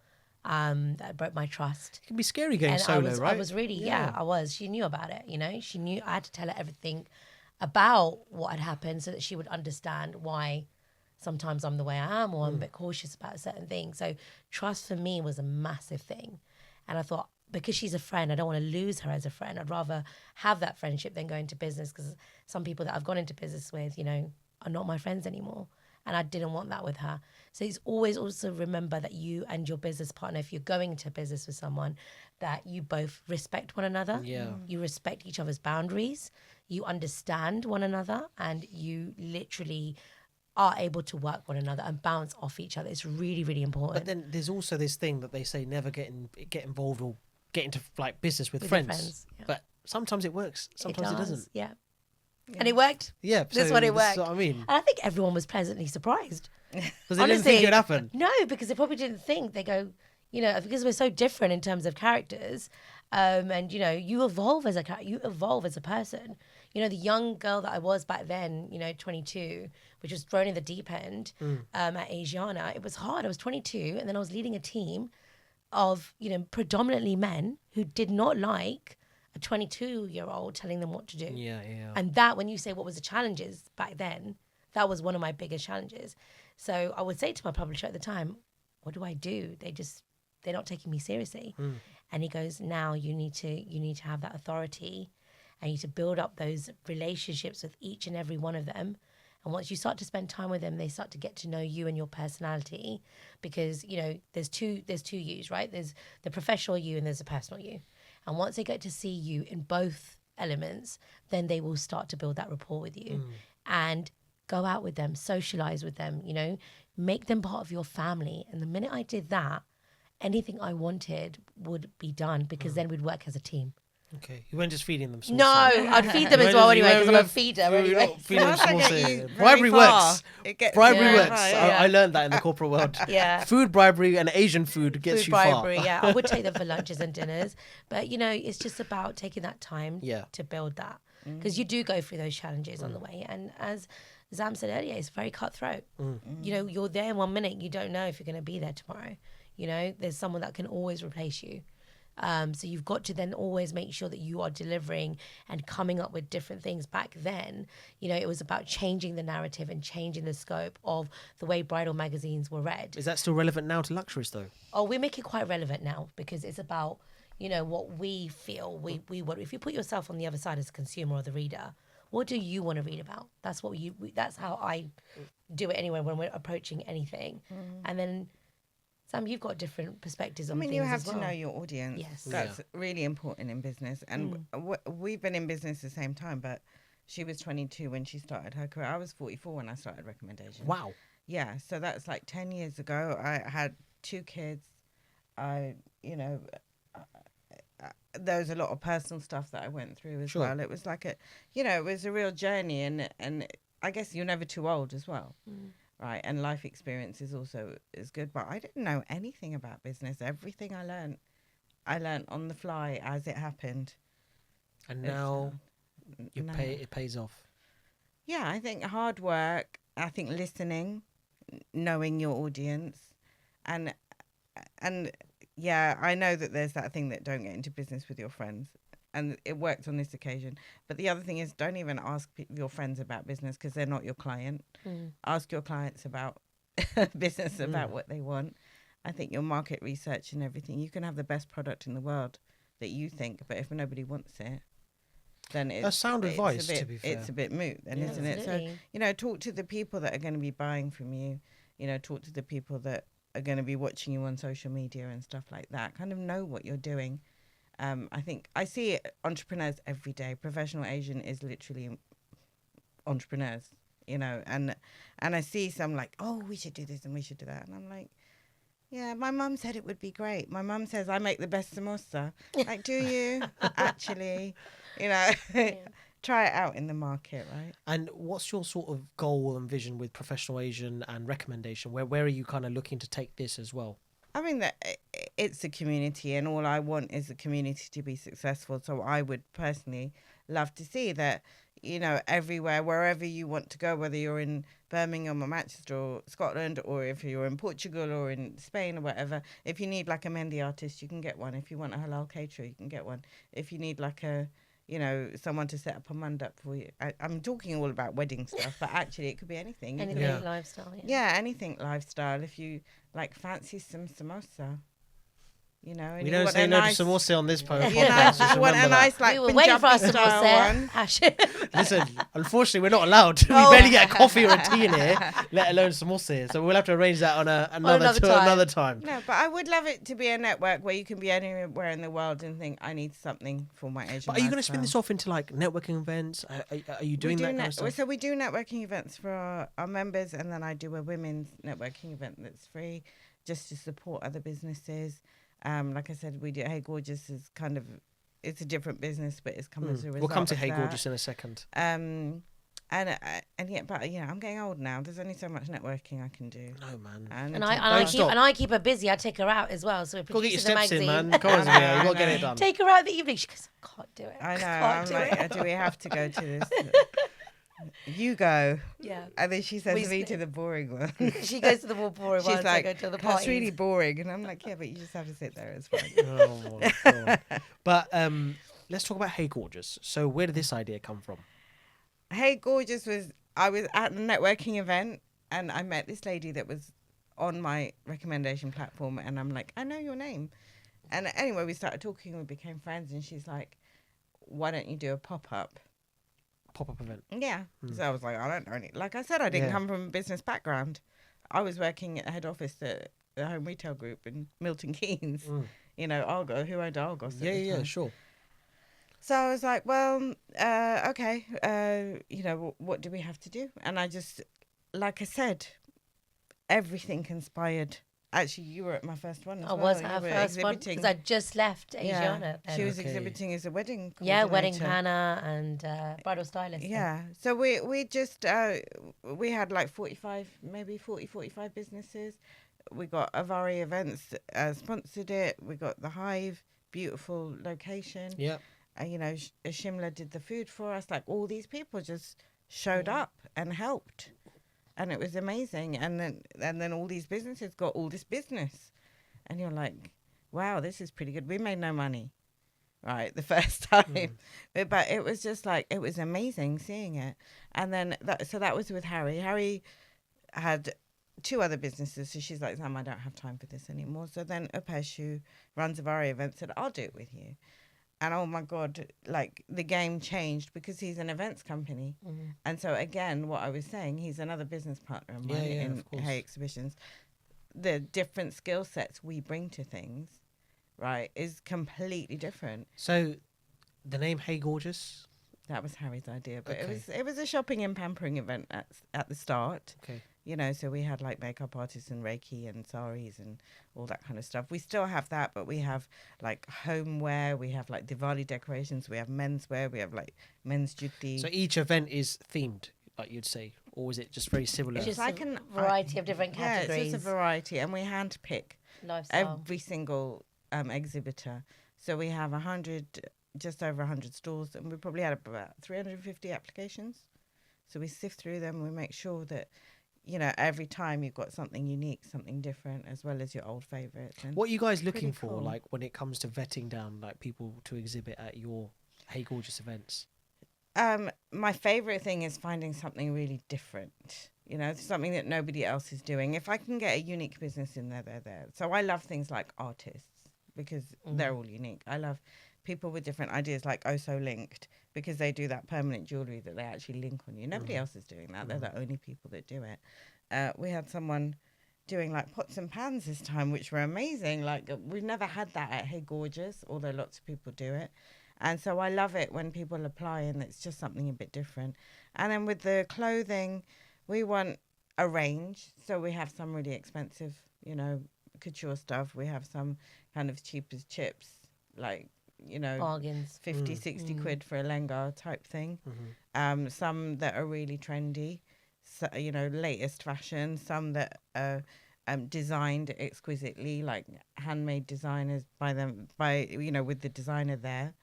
that broke my trust. It can be scary going And solo, right? I was really, I was. She knew about it, She knew I had to tell her everything about what had happened so that she would understand why sometimes I'm the way I am or I'm a bit cautious about certain things. So trust for me was a massive thing. And I thought, because she's a friend, I don't want to lose her as a friend. I'd rather have that friendship than go into business, because some people that I've gone into business with, are not my friends anymore. And I didn't want that with her. So it's always also remember that you and your business partner, if you're going into business with someone, that you both respect one another. Yeah. You respect each other's boundaries. You understand one another, and you literally are able to work one another and bounce off each other. It's really, really important. But then there's also this thing that they say never get involved or get into business with With your friends. friends, yeah. But sometimes it works, sometimes it doesn't. Yeah. And it worked. Yeah, That's so what it this worked. is what I mean. And I think everyone was pleasantly surprised. Because they didn't think it would happen. No, because they probably didn't think. They go, because we're so different in terms of characters, and you evolve as a person. The young girl that I was back then, 22, which was thrown in the deep end at Asiana. It was hard. I was 22, and then I was leading a team of predominantly men who did not like a 22-year-old telling them what to do. Yeah. And that, when you say what was the challenges back then, that was one of my biggest challenges. So I would say to my publisher at the time, what do I do? They're not taking me seriously. And he goes, now you need to have that authority, and you need to build up those relationships with each and every one of them. And once you start to spend time with them, they start to get to know you and your personality, because, there's two yous, right? There's the professional you and there's the personal you. And once they get to see you in both elements, then they will start to build that rapport with you and go out with them, socialize with them, make them part of your family. And the minute I did that, anything I wanted would be done, because then we'd work as a team. Okay. You weren't just feeding them small No, salad. I'd feed them as well anyway, because I'm a feeder anyway. Feeding them Sounds small like salad. very Bribery far. works. It gets Bribery Yeah. works. Yeah. I learned that in the corporate world. Yeah. Food bribery and Asian food gets Food you bribery, far. yeah. I would take them for lunches and dinners. But, it's just about taking that time Yeah. to build that. Because you do go through those challenges on the way. And as Zam said earlier, it's very cutthroat. You're there 1 minute, you don't know if you're going to be there tomorrow. There's someone that can always replace you. So you've got to then always make sure that you are delivering and coming up with different things. Back then, it was about changing the narrative and changing the scope of the way bridal magazines were read. Is that still relevant now to Luxurist though? Oh, we make it quite relevant now, because it's about, what we feel we want. If you put yourself on the other side as a consumer or the reader, what do you want to read about? That's that's how I do it anyway when we're approaching anything. And then, Sam, you've got different perspectives on things. You have as well. to know your audience. Yes. That's really important in business. And we've been in business at the same time, but she was 22 when she started her career. I was 44 when I started Recommendation. Wow. Yeah, so that's like 10 years ago. I had 2 kids. There was a lot of personal stuff that I went through as well. It was like it was a real journey, and I guess you're never too old as well. Right, and life experience is also is good, but I didn't know anything about business. Everything I learned on the fly as it happened. And now it pays off. Yeah, I think hard work. I think listening, knowing your audience, and yeah, I know that there's that thing that don't get into business with your friends. And it worked on this occasion. But the other thing is, don't even ask your friends about business, because they're not your client. Ask your clients about business, about what they want. I think your market research and everything, you can have the best product in the world that you think, but if nobody wants it, then it's... That's sound advice, to be fair. It's a bit moot then, isn't Absolutely. it? So, talk to the people that are going to be buying from you. Talk to the people that are going to be watching you on social media and stuff like that. Kind of know what you're doing. I think I see entrepreneurs every day. Professional Asian is literally entrepreneurs. you know, and I see some like, oh, we should do this and we should do that. And I'm like, yeah, my mum said it would be great. My mum says I make the best samosa. Like, do you actually, you know, try it out in the market, right? And what's your sort of goal and vision with Professional Asian and recommendation? Where are you kind of looking to take this as well? I mean, that it's a community, and all I want is the community to be successful. So I would personally love to see that, you know, everywhere, wherever you want to go, whether you're in Birmingham or Manchester or Scotland, or if you're in Portugal or in Spain or whatever, if you need like a Mendi artist, you can get one. If you want a halal caterer, you can get one. If you need like a, you know, someone to set up a mandap for you. I'm talking all about wedding stuff, but actually it could be anything. Anything Yeah. lifestyle. Yeah, anything lifestyle. If you like fancy some samosa, you know, and We you don't want say a no nice, to samosa on this podcast. you know, Just you want remember a that. nice like We were waiting for Punjabi us to style one. samosa. Listen, unfortunately, we're not allowed. We Oh. barely get a coffee or a tea in here, let alone samosa here. So we'll have to arrange that on another time. No, but I would love it to be a network where you can be anywhere in the world and think, I need something for my Asian But are you going to lifestyle. spin this off into like networking events? Are you doing We that do kind of stuff? So we do networking events for our members, and then I do a women's networking event that's free, just to support other businesses. Like I said, we do Hey Gorgeous is kind of, it's a different business, but it's come as a result. We'll come to of Hey that. Gorgeous in a second. And yet, but you know, I'm getting old now. There's only so much networking I can do. No, man. And stop. I keep her busy. I take her out as well. So we Go get your produce the steps in, magazine. man. Come on, I know, Zamiha. You got to I get know. it done. Take her out in the evening. She goes, I can't do it. I know. Can't I'm do like, it. do we have to go to this? You go. Yeah. And then she sends We me split. to the boring one. She goes to the more boring She's ones. like, I go to the that's parties. really boring. And I'm like, yeah, but you just have to sit there. It's fine. Oh, my God. But let's talk about Hey Gorgeous. So where did this idea come from? Hey Gorgeous I was at a networking event and I met this lady that was on my recommendation platform, and I'm like, I know your name. And anyway, we started talking, we became friends, and she's like, why don't you do a pop-up? Pop-up event. Yeah. So I was like, I don't know any. Like I said, I didn't Yeah. come from a business background. I was working at head office at the Home Retail Group in Milton Keynes. You know, Argo, who owned Argos at the Yeah, time. sure. So I was like, well, okay, you know, what do we have to do? And I just, like I said, everything conspired. Actually, you were at my first one as I well. was You her were first one exhibiting. because I just left Yeah, Asiana. then. she was Okay. exhibiting as a wedding Yeah, wedding coordinator. planner and bridal stylist. Yeah, so we just, we had like 45 businesses. We got Avari Events sponsored it. We got the Hive, beautiful location. Yeah. You know, Shimla did the food for us. Like, all these people just showed up and helped, and it was amazing. And then all these businesses got all this business, and you're like, wow, this is pretty good. We made no money, right, the first time, but it was just like, it was amazing seeing it. And then that was with Harry. Harry had 2 other businesses, so she's like, Sam, I don't have time for this anymore. So then Upesh, who runs Avari Events, said, I'll do it with you. And oh my God, like, the game changed because he's an events company. And so again, what I was saying, he's another business partner of mine Yeah, of in course. Hay Exhibitions. The different skill sets we bring to things, right, is completely different. So the name Hey Gorgeous. That was Harry's idea, but Okay. it was a shopping and pampering event at the start. Okay. You know, so we had like makeup artists and Reiki and saris and all that kind of stuff. We still have that, but we have like homeware, we have like Diwali decorations, we have menswear, we have like men's jutti. So each event is themed, like you'd say, or is it just very similar? It's just I a can- variety of different yeah, categories. it's just a variety, and we handpick Lifestyle. every single exhibitor. So we have just over 100 stores, and we probably had about 350 applications. So we sift through them, and we make sure that, you know, every time you've got something unique, something different, as well as your old favourites. And What are you guys looking pretty for, cool. like when it comes to vetting down like people to exhibit at your Hey Gorgeous events? My favourite thing is finding something really different. You know, something that nobody else is doing. If I can get a unique business in there, they're there. So I love things like artists because they're all unique. I love people with different ideas, like Oh So Linked, because they do that permanent jewellery that they actually link on you. Nobody else is doing that. They're the only people that do it. We had someone doing like pots and pans this time, which were amazing. Like, we've never had that at Hey Gorgeous, although lots of people do it. And so I love it when people apply and it's just something a bit different. And then with the clothing, we want a range. So we have some really expensive, couture stuff. We have some kind of cheap as chips, like, Bargains. 50, 60 quid for a lenga type thing. Some that are really trendy, so, latest fashion. Some that are designed exquisitely, like handmade designers with the designer there.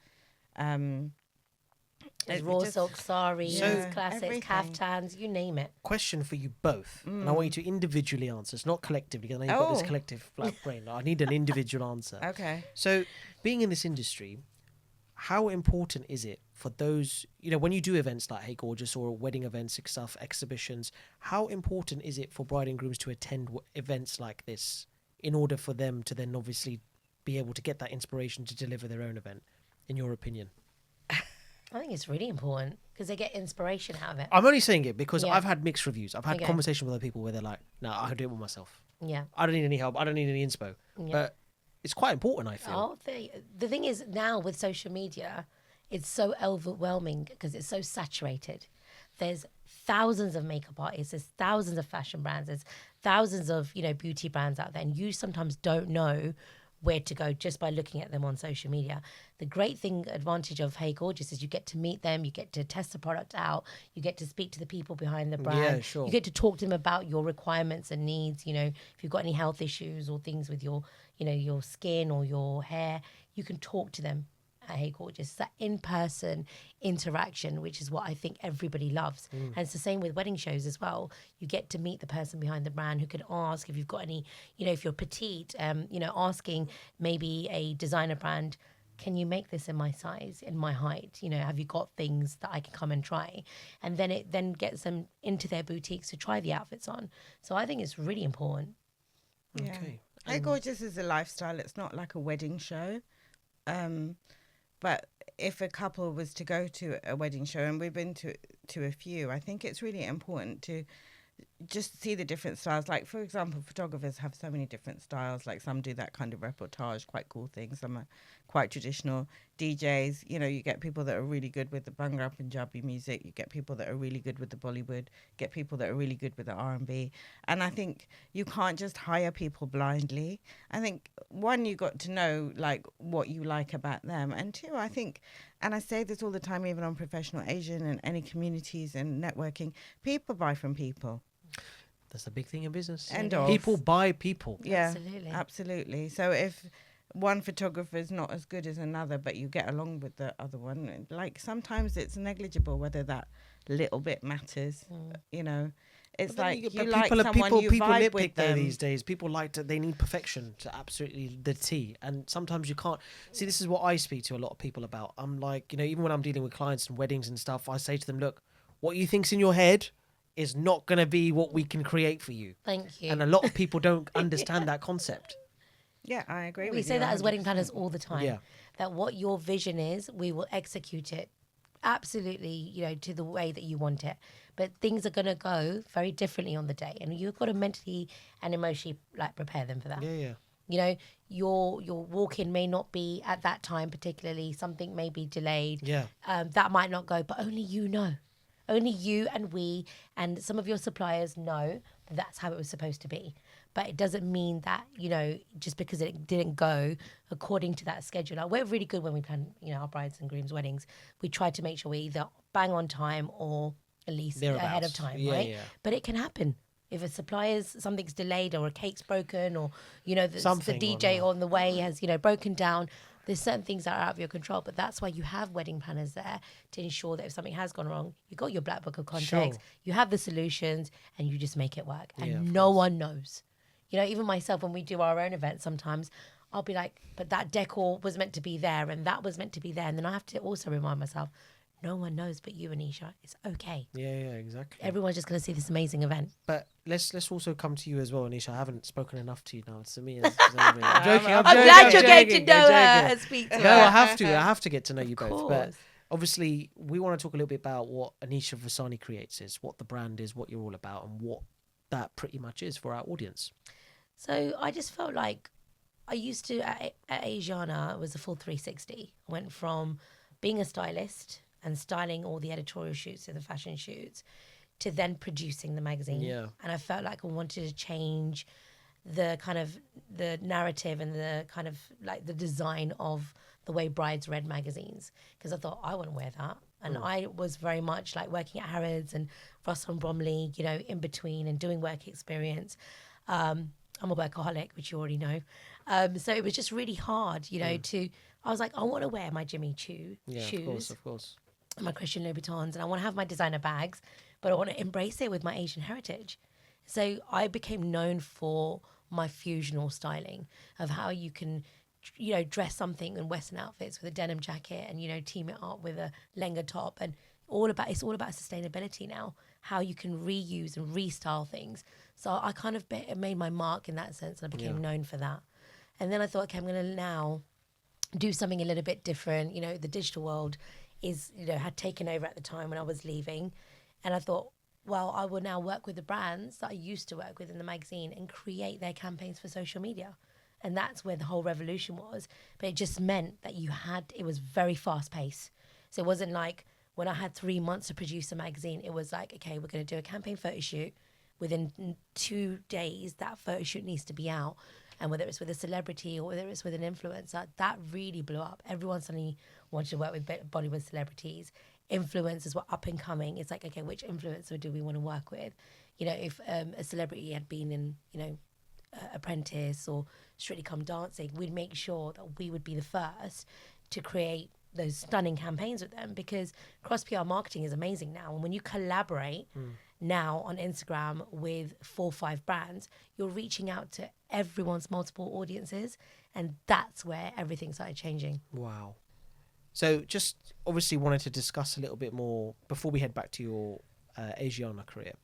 There's raw silk saris, Yeah, classics, everything. kaftans, you name it. Question for you both, and I want you to individually answer. It's not collectively, because I know you've got this Oh. collective black brain. I need an individual answer. Okay. So, being in this industry, how important is it for those, when you do events like Hey Gorgeous or wedding events, stuff, exhibitions, how important is it for bride and grooms to attend events like this in order for them to then obviously be able to get that inspiration to deliver their own event, in your opinion? I think it's really important because they get inspiration out of it. I'm only saying it because Yeah. I've had mixed reviews. I've had Okay. conversations with other people where they're like, no, I can do it with myself. Yeah. I don't need any help. I don't need any inspo. Yeah. But it's quite important, I feel. Oh, the thing is now with social media, it's so overwhelming because it's so saturated. There's thousands of makeup artists, there's thousands of fashion brands, there's thousands of, beauty brands out there, and you sometimes don't know where to go just by looking at them on social media. The great advantage of Hey Gorgeous is you get to meet them, you get to test the product out, you get to speak to the people behind the brand. Yeah, sure. You get to talk to them about your requirements and needs, if you've got any health issues or things with your, your skin or your hair, you can talk to them at Hey Gorgeous. It's that in-person interaction, which is what I think everybody loves. And it's the same with wedding shows as well. You get to meet the person behind the brand who can ask if you've got any, if you're petite, asking maybe a designer brand, can you make this in my size, in my height? Have you got things that I can come and try? And then it then gets them into their boutiques to try the outfits on. So I think it's really important. Yeah. Okay. Hey Gorgeous is a lifestyle. It's not like a wedding show. But if a couple was to go to a wedding show, and we've been to a few, I think it's really important to just see the different styles. Like, for example, photographers have so many different styles. Like, some do that kind of reportage, quite cool things. Some are quite traditional. DJs, you get people that are really good with the Bhangra Punjabi music. You get people that are really good with the Bollywood. Get people that are really good with the R&B. And I think you can't just hire people blindly. I think, one, you got to know, like, what you like about them. And two, I think, and I say this all the time, even on Professional Asian and any communities and networking, people buy from people. That's the big thing in business. End of. People buy people. Yeah, Absolutely. absolutely. So if one photographer is not as good as another, but you get along with the other one, like, sometimes it's negligible whether that little bit matters. It's But then like you you get- like someone, you people vibe nitpick with there them. these days. People they need perfection to absolutely the T, and sometimes you can't. See, this is what I speak to a lot of people about. I'm like, even when I'm dealing with clients and weddings and stuff, I say to them, look, what you think's in your head is not going to be what we can create for you. Thank you. And a lot of people don't understand that concept. Yeah, I agree We with say you. that as wedding 100%. planners all the time. Yeah. That what your vision is, we will execute it absolutely, to the way that you want it. But things are going to go very differently on the day, and you've got to mentally and emotionally prepare them for that. Yeah. Your walk-in may not be at that time particularly. Something may be delayed. Yeah. That might not go, but only you know. Only you and we and some of your suppliers know that that's how it was supposed to be. But it doesn't mean that, just because it didn't go according to that schedule. Like, we're really good when we plan, our brides and grooms' weddings. We try to make sure we either bang on time or at least ahead Thereabouts. of time, Yeah, right? yeah. But it can happen. If a supplier's something's delayed or a cake's broken or, the Something DJ or on the way has, broken down, there's certain things that are out of your control. But that's why you have wedding planners there to ensure that if something has gone wrong, you've got your black book of context, Sure. you have the solutions, and you just make it work. Yeah, And of no one knows. Even myself, when we do our own events, sometimes I'll be like, but that decor was meant to be there and that was meant to be there. And then I have to also remind myself, no one knows but you, Anisha. It's okay. Yeah, exactly. Everyone's just going to see this amazing event. But let's also come to you as well, Anisha. I haven't spoken enough to you now. Zamiha. I'm joking. I'm glad you're getting to joking, know I'm her joking. and speak to No, her. I have to get to know you both. But course. obviously, we want to talk a little bit about what Anisha Vasani creates is, what the brand is, what you're all about, and what that pretty much is for our audience. So I just felt like I used to, at Asiana, it was a full 360. I went from being a stylist and styling all the editorial shoots and the fashion shoots to then producing the magazine. Yeah. And I felt like I wanted to change the kind of the narrative and the kind of like the design of the way brides read magazines, because I thought I want to wear that. And I was very much like working at Harrods and Ross and Bromley, you know, in between and doing work experience. I'm a workaholic, which you already know. So it was just really hard, you know, I was like, I want to wear my Jimmy Choo shoes, Of course. and my Christian Louboutins, and I want to have my designer bags, but I want to embrace it with my Asian heritage. So I became known for my fusional styling of how you can, you know, dress something in Western outfits with a denim jacket and, you know, team it up with a lenga top, and it's all about sustainability now, how you can reuse and restyle things. So I kind of made my mark in that sense, and I became known for that. And then I thought, okay, I'm going to now do something a little bit different. You know, the digital world had taken over at the time when I was leaving. And I thought, well, I will now work with the brands that I used to work with in the magazine and create their campaigns for social media. And that's where the whole revolution was. But it just meant that it was very fast paced. So it wasn't like when I had 3 months to produce a magazine, it was like, okay, we're going to do a campaign photo shoot. Within 2 days, that photo shoot needs to be out. And whether it's with a celebrity or whether it's with an influencer, that really blew up. Everyone suddenly wanted to work with Bollywood celebrities. Influencers were up and coming. It's like, okay, which influencer do we want to work with? You know, if a celebrity had been in, you know, Apprentice or Strictly Come Dancing, we'd make sure that we would be the first to create those stunning campaigns with them, because cross PR marketing is amazing now. And when you collaborate now on Instagram with 4 or 5 brands, you're reaching out to everyone's multiple audiences, and that's where everything started changing. Wow. So just obviously wanted to discuss a little bit more before we head back to your Asiana career.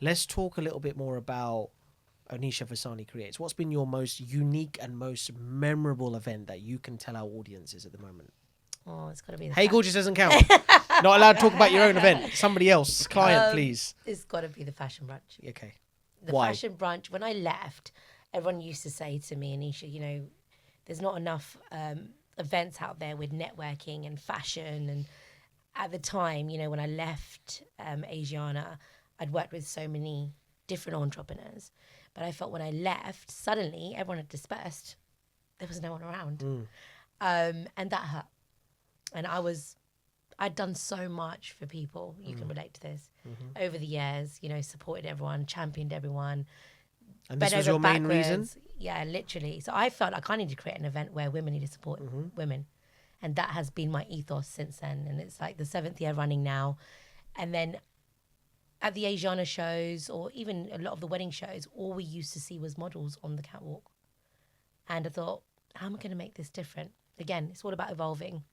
Let's talk a little bit more about Anisha Vasani Creates. What's been your most unique and most memorable event that you can tell our audiences at the moment? Oh, it's got to be the Hey Gorgeous doesn't count. Not allowed to talk about your own event. Somebody else. Client, please. It's got to be the fashion brunch. Okay. The Why? fashion brunch, when I left, everyone used to say to me, Anisha, you know, there's not enough events out there with networking and fashion. And at the time, you know, when I left Asiana, I'd worked with so many different entrepreneurs. But I felt when I left, suddenly everyone had dispersed. There was no one around. And that hurt. And I'd done so much for people. You can relate to this. Over the years, you know, supported everyone, championed everyone. And this was your main reason? Yeah, literally. So I felt like I need to create an event where women need to support women. And that has been my ethos since then. And it's like the 7th year running now. And then at the Asiana shows, or even a lot of the wedding shows, all we used to see was models on the catwalk. And I thought, how am I going to make this different? Again, it's all about evolving.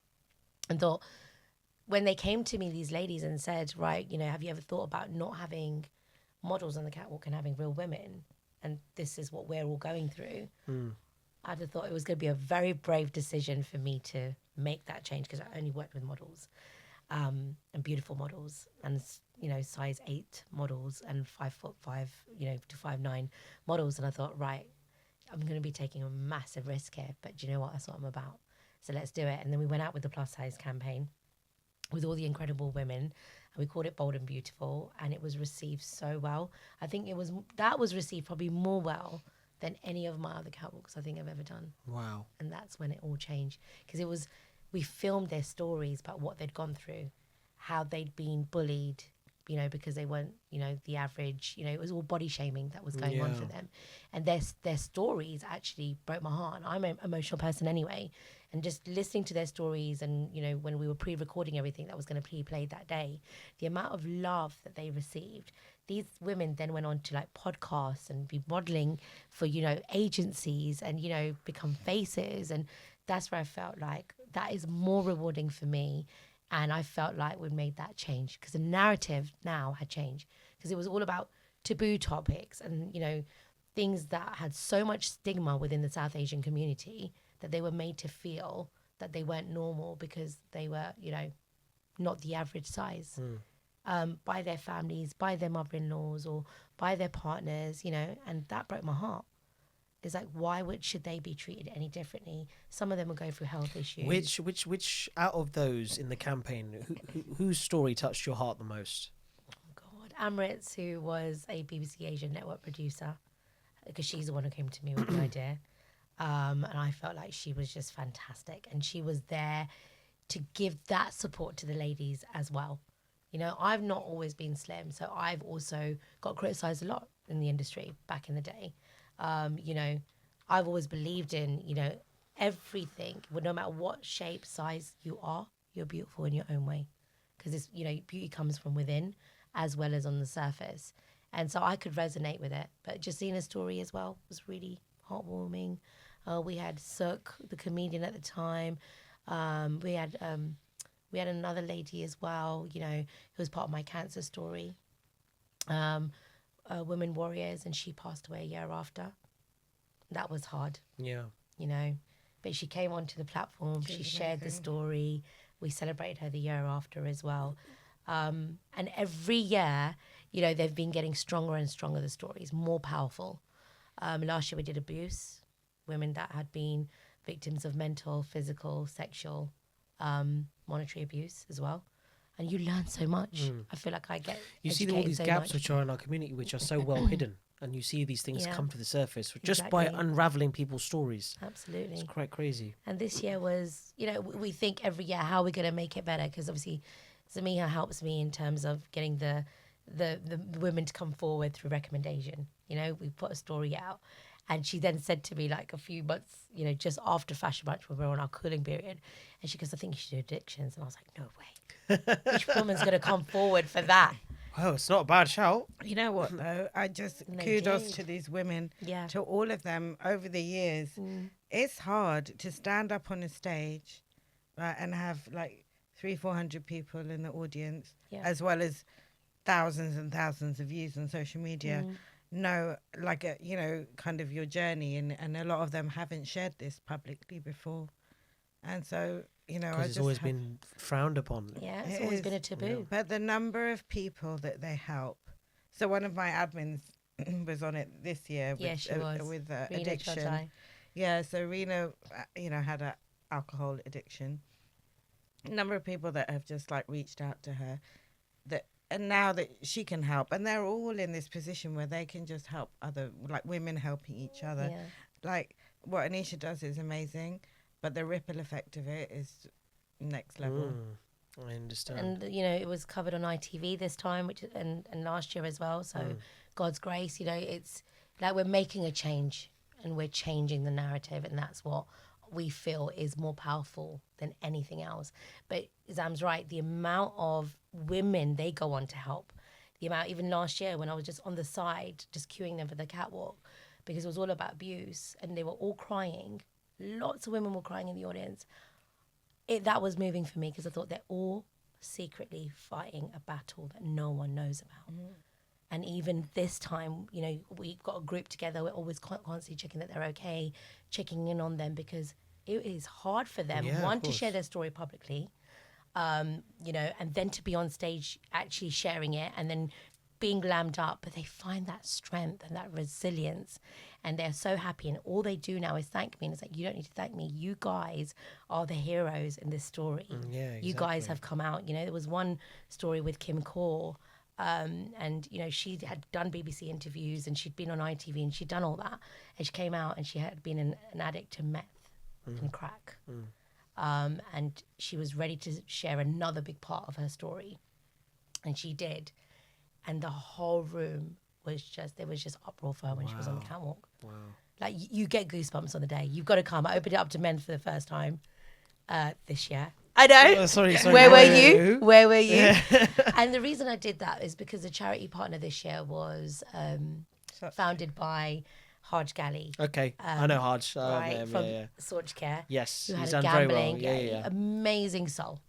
And thought, when they came to me, these ladies, and said, right, you know, have you ever thought about not having models on the catwalk and having real women? And this is what we're all going through. I'd have thought it was going to be a very brave decision for me to make that change, because I only worked with models and beautiful models, and, you know, size 8 models and 5'5", you know, to 5'9" models. And I thought, right, I'm going to be taking a massive risk here, but do you know what? That's what I'm about. So let's do it. And then we went out with the plus size campaign with all the incredible women, and we called it Bold and Beautiful, and it was received so well. I think that was received probably more well than any of my other catwalks I think I've ever done. Wow. And that's when it all changed, because we filmed their stories about what they'd gone through, how they'd been bullied, you know, because they weren't, you know, the average, you know, it was all body shaming that was going on for them. And their stories actually broke my heart. I'm an emotional person anyway. And just listening to their stories, and, you know, when we were pre-recording everything that was going to be played that day, the amount of love that they received. These women then went on to like podcasts and be modeling for, you know, agencies, and, you know, become faces. And that's where I felt like that is more rewarding for me. And I felt like we'd made that change, because the narrative now had changed, because it was all about taboo topics and, you know, things that had so much stigma within the South Asian community, that they were made to feel that they weren't normal because they were, you know, not the average size by their families, by their mother-in-laws, or by their partners, you know, and that broke my heart. It's like, should they be treated any differently? Some of them will go through health issues. Which out of those in the campaign, whose story touched your heart the most? God, Amrit's, who was a BBC Asian network producer, because she's the one who came to me with the idea. And I felt like she was just fantastic. And she was there to give that support to the ladies as well. You know, I've not always been slim, so I've also got criticised a lot in the industry back in the day. You know, I've always believed in, you know, everything, well, no matter what shape, size you are, you're beautiful in your own way. Because it's, you know, beauty comes from within as well as on the surface. And so I could resonate with it. But Justina's story as well was really heartwarming. We had Sook, the comedian at the time. We had another lady as well, you know, who was part of my cancer story. Women Warriors, and she passed away a year after. That was hard. Yeah. You know, but she came onto the platform. She shared the story. We celebrated her the year after as well. And every year, you know, they've been getting stronger and stronger, the stories, more powerful. Last year we did abuse, women that had been victims of mental, physical, sexual, monetary abuse as well. And you learn so much. I feel like I get You see all these so gaps much. which are in our community, which are so well hidden, and you see these things Yeah. come to the surface just by Exactly. unraveling people's stories. Absolutely. It's quite crazy. And this year was, you know, we think every year, how are we going to make it better? Because obviously Zamiha helps me in terms of getting the women to come forward through recommendation. You know, we put a story out. And she then said to me, like, a few months, you know, just after Fashion Month, when we were on our cooling period, and she goes, I think you should do addictions. And I was like, no way. Which woman's going to come forward for that? Oh, it's not a bad shout. You know what, though? I just And they kudos did. to these women, Yeah. to all of them over the years. It's hard to stand up on a stage, right, and have like 300-400 people in the audience, Yeah. as well as thousands and thousands of views on social media. Know, like, you know, kind of your journey, and a lot of them haven't shared this publicly before. And so, you know, I Because it's just always have- been frowned upon. Yeah, it's It always is. been a taboo. But the number of people that they help. So one of my admins was on it this year with, Yeah, she was. with Rena addiction. Chachai. Yeah, so Rena, you know, had an alcohol addiction. Number of people that have just like reached out to her, and now that she can help, and they're all in this position where they can just help other, like women helping each other. Yeah. Like what Anisha does is amazing, but the ripple effect of it is next level. I understand. And, you know, it was covered on ITV this time, and last year as well. So God's grace, you know, it's like we're making a change and we're changing the narrative, and that's what we feel is more powerful than anything else. But Zam's right, the amount of women they go on to help, the amount, even last year when I was just on the side, just queuing them for the catwalk, because it was all about abuse and they were all crying. Lots of women were crying in the audience. That was moving for me because I thought they're all secretly fighting a battle that no one knows about. And even this time, you know, we've got a group together. We're always constantly checking that they're okay, checking in on them, because it is hard for them, Yeah, of one, to course. share their story publicly, you know, and then to be on stage actually sharing it and then being glammed up. But they find that strength and that resilience, and they're so happy. And all they do now is thank me. And it's like, you don't need to thank me. You guys are the heroes in this story. Yeah, You guys exactly. have come out. You know, there was one story with Kim Kaur. And, you know, she had done BBC interviews and she'd been on ITV and she'd done all that. And she came out and she had been an addict to meth and crack. And she was ready to share another big part of her story. And she did. And the whole room was just, there was just uproar for her when she was on the catwalk. Wow. Like, you get goosebumps on the day. You've got to come. I opened it up to men for the first time this year. I know. Sorry. Where were you? Where were you? And the reason I did that is because the charity partner this year was founded by Haj Gali. Okay, I know Haj. Right, from Sorge Care. Yes, who he's had a done very well. gambling, Yeah. amazing soul.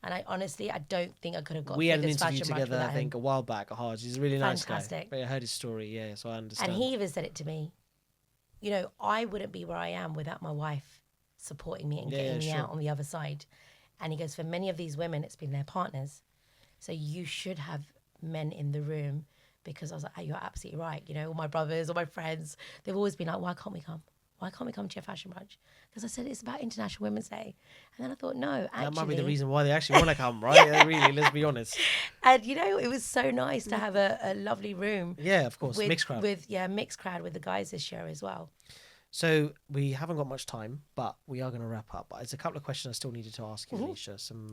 And I honestly, I don't think I could have got We through had an this interview fashion month together, I without think, him. a while back. Haj, he's a really nice guy. Fantastic. But I heard his story, yeah, so I understand. And he even said it to me. You know, I wouldn't be where I am without my wife supporting me and getting me out on the other side. And he goes, for many of these women, it's been their partners. So you should have men in the room because I was like, oh, you're absolutely right. You know, all my brothers, all my friends, they've always been like, why can't we come? Why can't we come to your fashion brunch? Because I said it's about International Women's Day. And then I thought, no, actually. That might be the reason why they actually want to come, right? Yeah, really, let's be honest. And, you know, it was so nice to have a lovely room. Yeah, of course. Mixed crowd. Mixed crowd with the guys this year as well. So we haven't got much time, but we are going to wrap up. There's a couple of questions I still needed to ask you, Anisha. Some,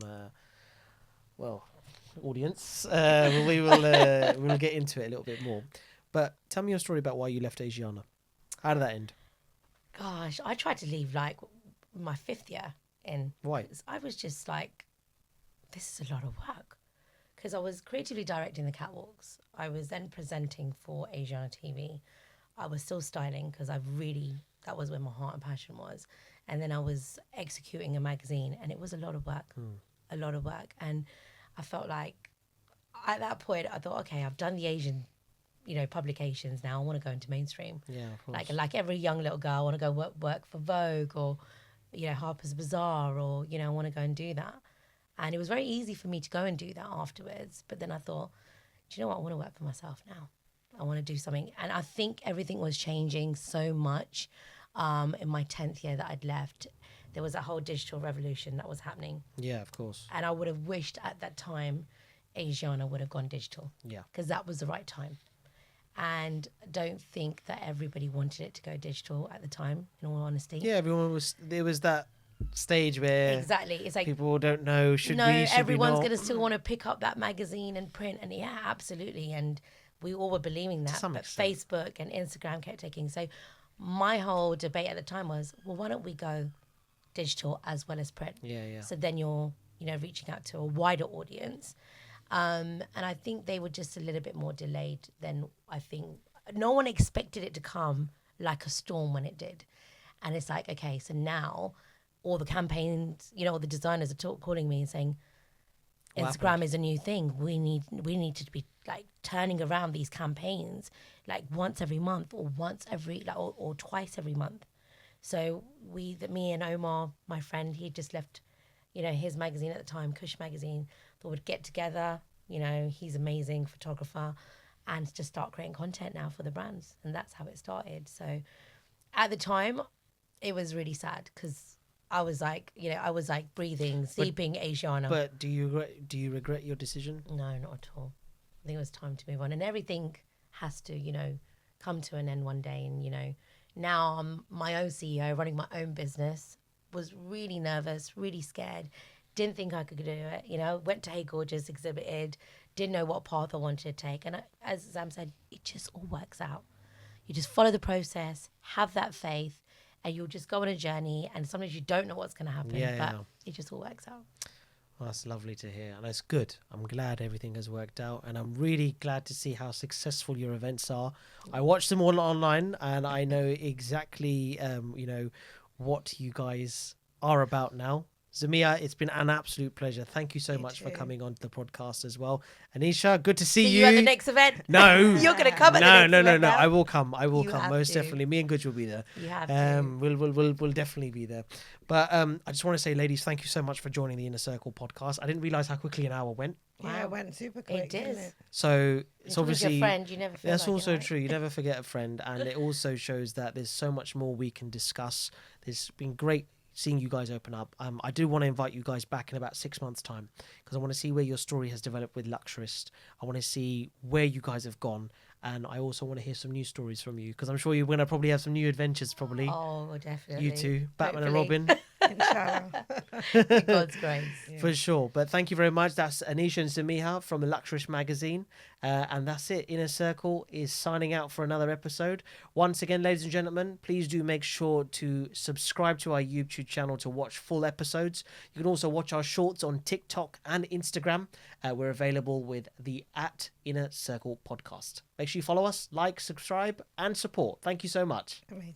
audience. We will get into it a little bit more. But tell me your story about why you left Asiana. How did that end? Gosh, I tried to leave like my 5th year in. Why? I was just like, this is a lot of work. Because I was creatively directing the catwalks. I was then presenting for Asiana TV. I was still styling because that was where my heart and passion was. And then I was executing a magazine, and it was a lot of work, a lot of work. And I felt like at that point, I thought, okay, I've done the Asian, publications. Now I want to go into mainstream. Yeah, of course. Like every young little girl, I want to go work for Vogue or, Harper's Bazaar, or, I want to go and do that. And it was very easy for me to go and do that afterwards. But then I thought, do you know what? I want to work for myself now. I want to do something. And I think everything was changing so much in my 10th year that I'd left. There was a whole digital revolution that was happening. Yeah, of course. And I would have wished at that time Asiana would have gone digital. Yeah. Because that was the right time. And I don't think that everybody wanted it to go digital at the time, in all honesty. Yeah, there was that stage where exactly, it's like people don't know, should everyone's going to still want to pick up that magazine and print. And yeah, absolutely. And we all were believing that. But Facebook and Instagram kept taking. So my whole debate at the time was, well, why don't we go digital as well as print? Yeah. So then you're, reaching out to a wider audience. And I think they were just a little bit more delayed than I think. No one expected it to come like a storm when it did. And it's like, okay, so now all the campaigns, all the designers are calling me and saying, Instagram is a new thing. We need to be like turning around these campaigns like once every month or or twice every month. So me and Omar, my friend, he just left, his magazine at the time, Kush magazine, thought we'd get together. He's amazing photographer, and just start creating content now for the brands. And that's how it started. So at the time, it was really sad because I was like, breathing, sleeping Asiana. But do you regret your decision? No, not at all. I think it was time to move on, and everything has to, come to an end one day. And now I'm my own CEO, running my own business. Was really nervous, really scared. Didn't think I could do it. Went to Hey Gorgeous, exhibited. Didn't know what path I wanted to take. And as Zam said, it just all works out. You just follow the process, have that faith, and you'll just go on a journey. And sometimes you don't know what's going to happen, but it just all works out. Well, that's lovely to hear, and it's good. I'm glad everything has worked out, and I'm really glad to see how successful your events are. I watch them all online, and I know exactly, what you guys are about now. Zamiha, it's been an absolute pleasure. Thank you so much for coming on to the podcast as well. Anisha, good to see you. At the next event? No. You're going to come at the next event. No. I will come. Most to. definitely. Me and Guj will be there. You have to. We'll definitely be there. But I just want to say, ladies, thank you so much for joining the Inner Circle podcast. I didn't realize how quickly an hour went. Yeah, it went super quick. It did. So it's obviously your friend, you never feel that's like also true. You never forget a friend, and it also shows that there's so much more we can discuss. It's been great seeing you guys open up. I do want to invite you guys back in about 6 months' time, because I want to see where your story has developed with Luxurist. I want to see where you guys have gone, and I also want to hear some new stories from you, because I'm sure you're going to probably have some new adventures, probably. Oh, definitely. You two, Batman and Hopefully. Robin. Inshallah. With God's grace. Yeah. For sure. But thank you very much. That's Anisha and Zamiha from Luxurist Magazine. And that's it. Inner Circle is signing out for another episode. Once again, ladies and gentlemen, please do make sure to subscribe to our YouTube channel to watch full episodes. You can also watch our shorts on TikTok and Instagram. We're available with the @Inner Circle podcast. Make sure you follow us, like, subscribe, and support. Thank you so much. Amazing.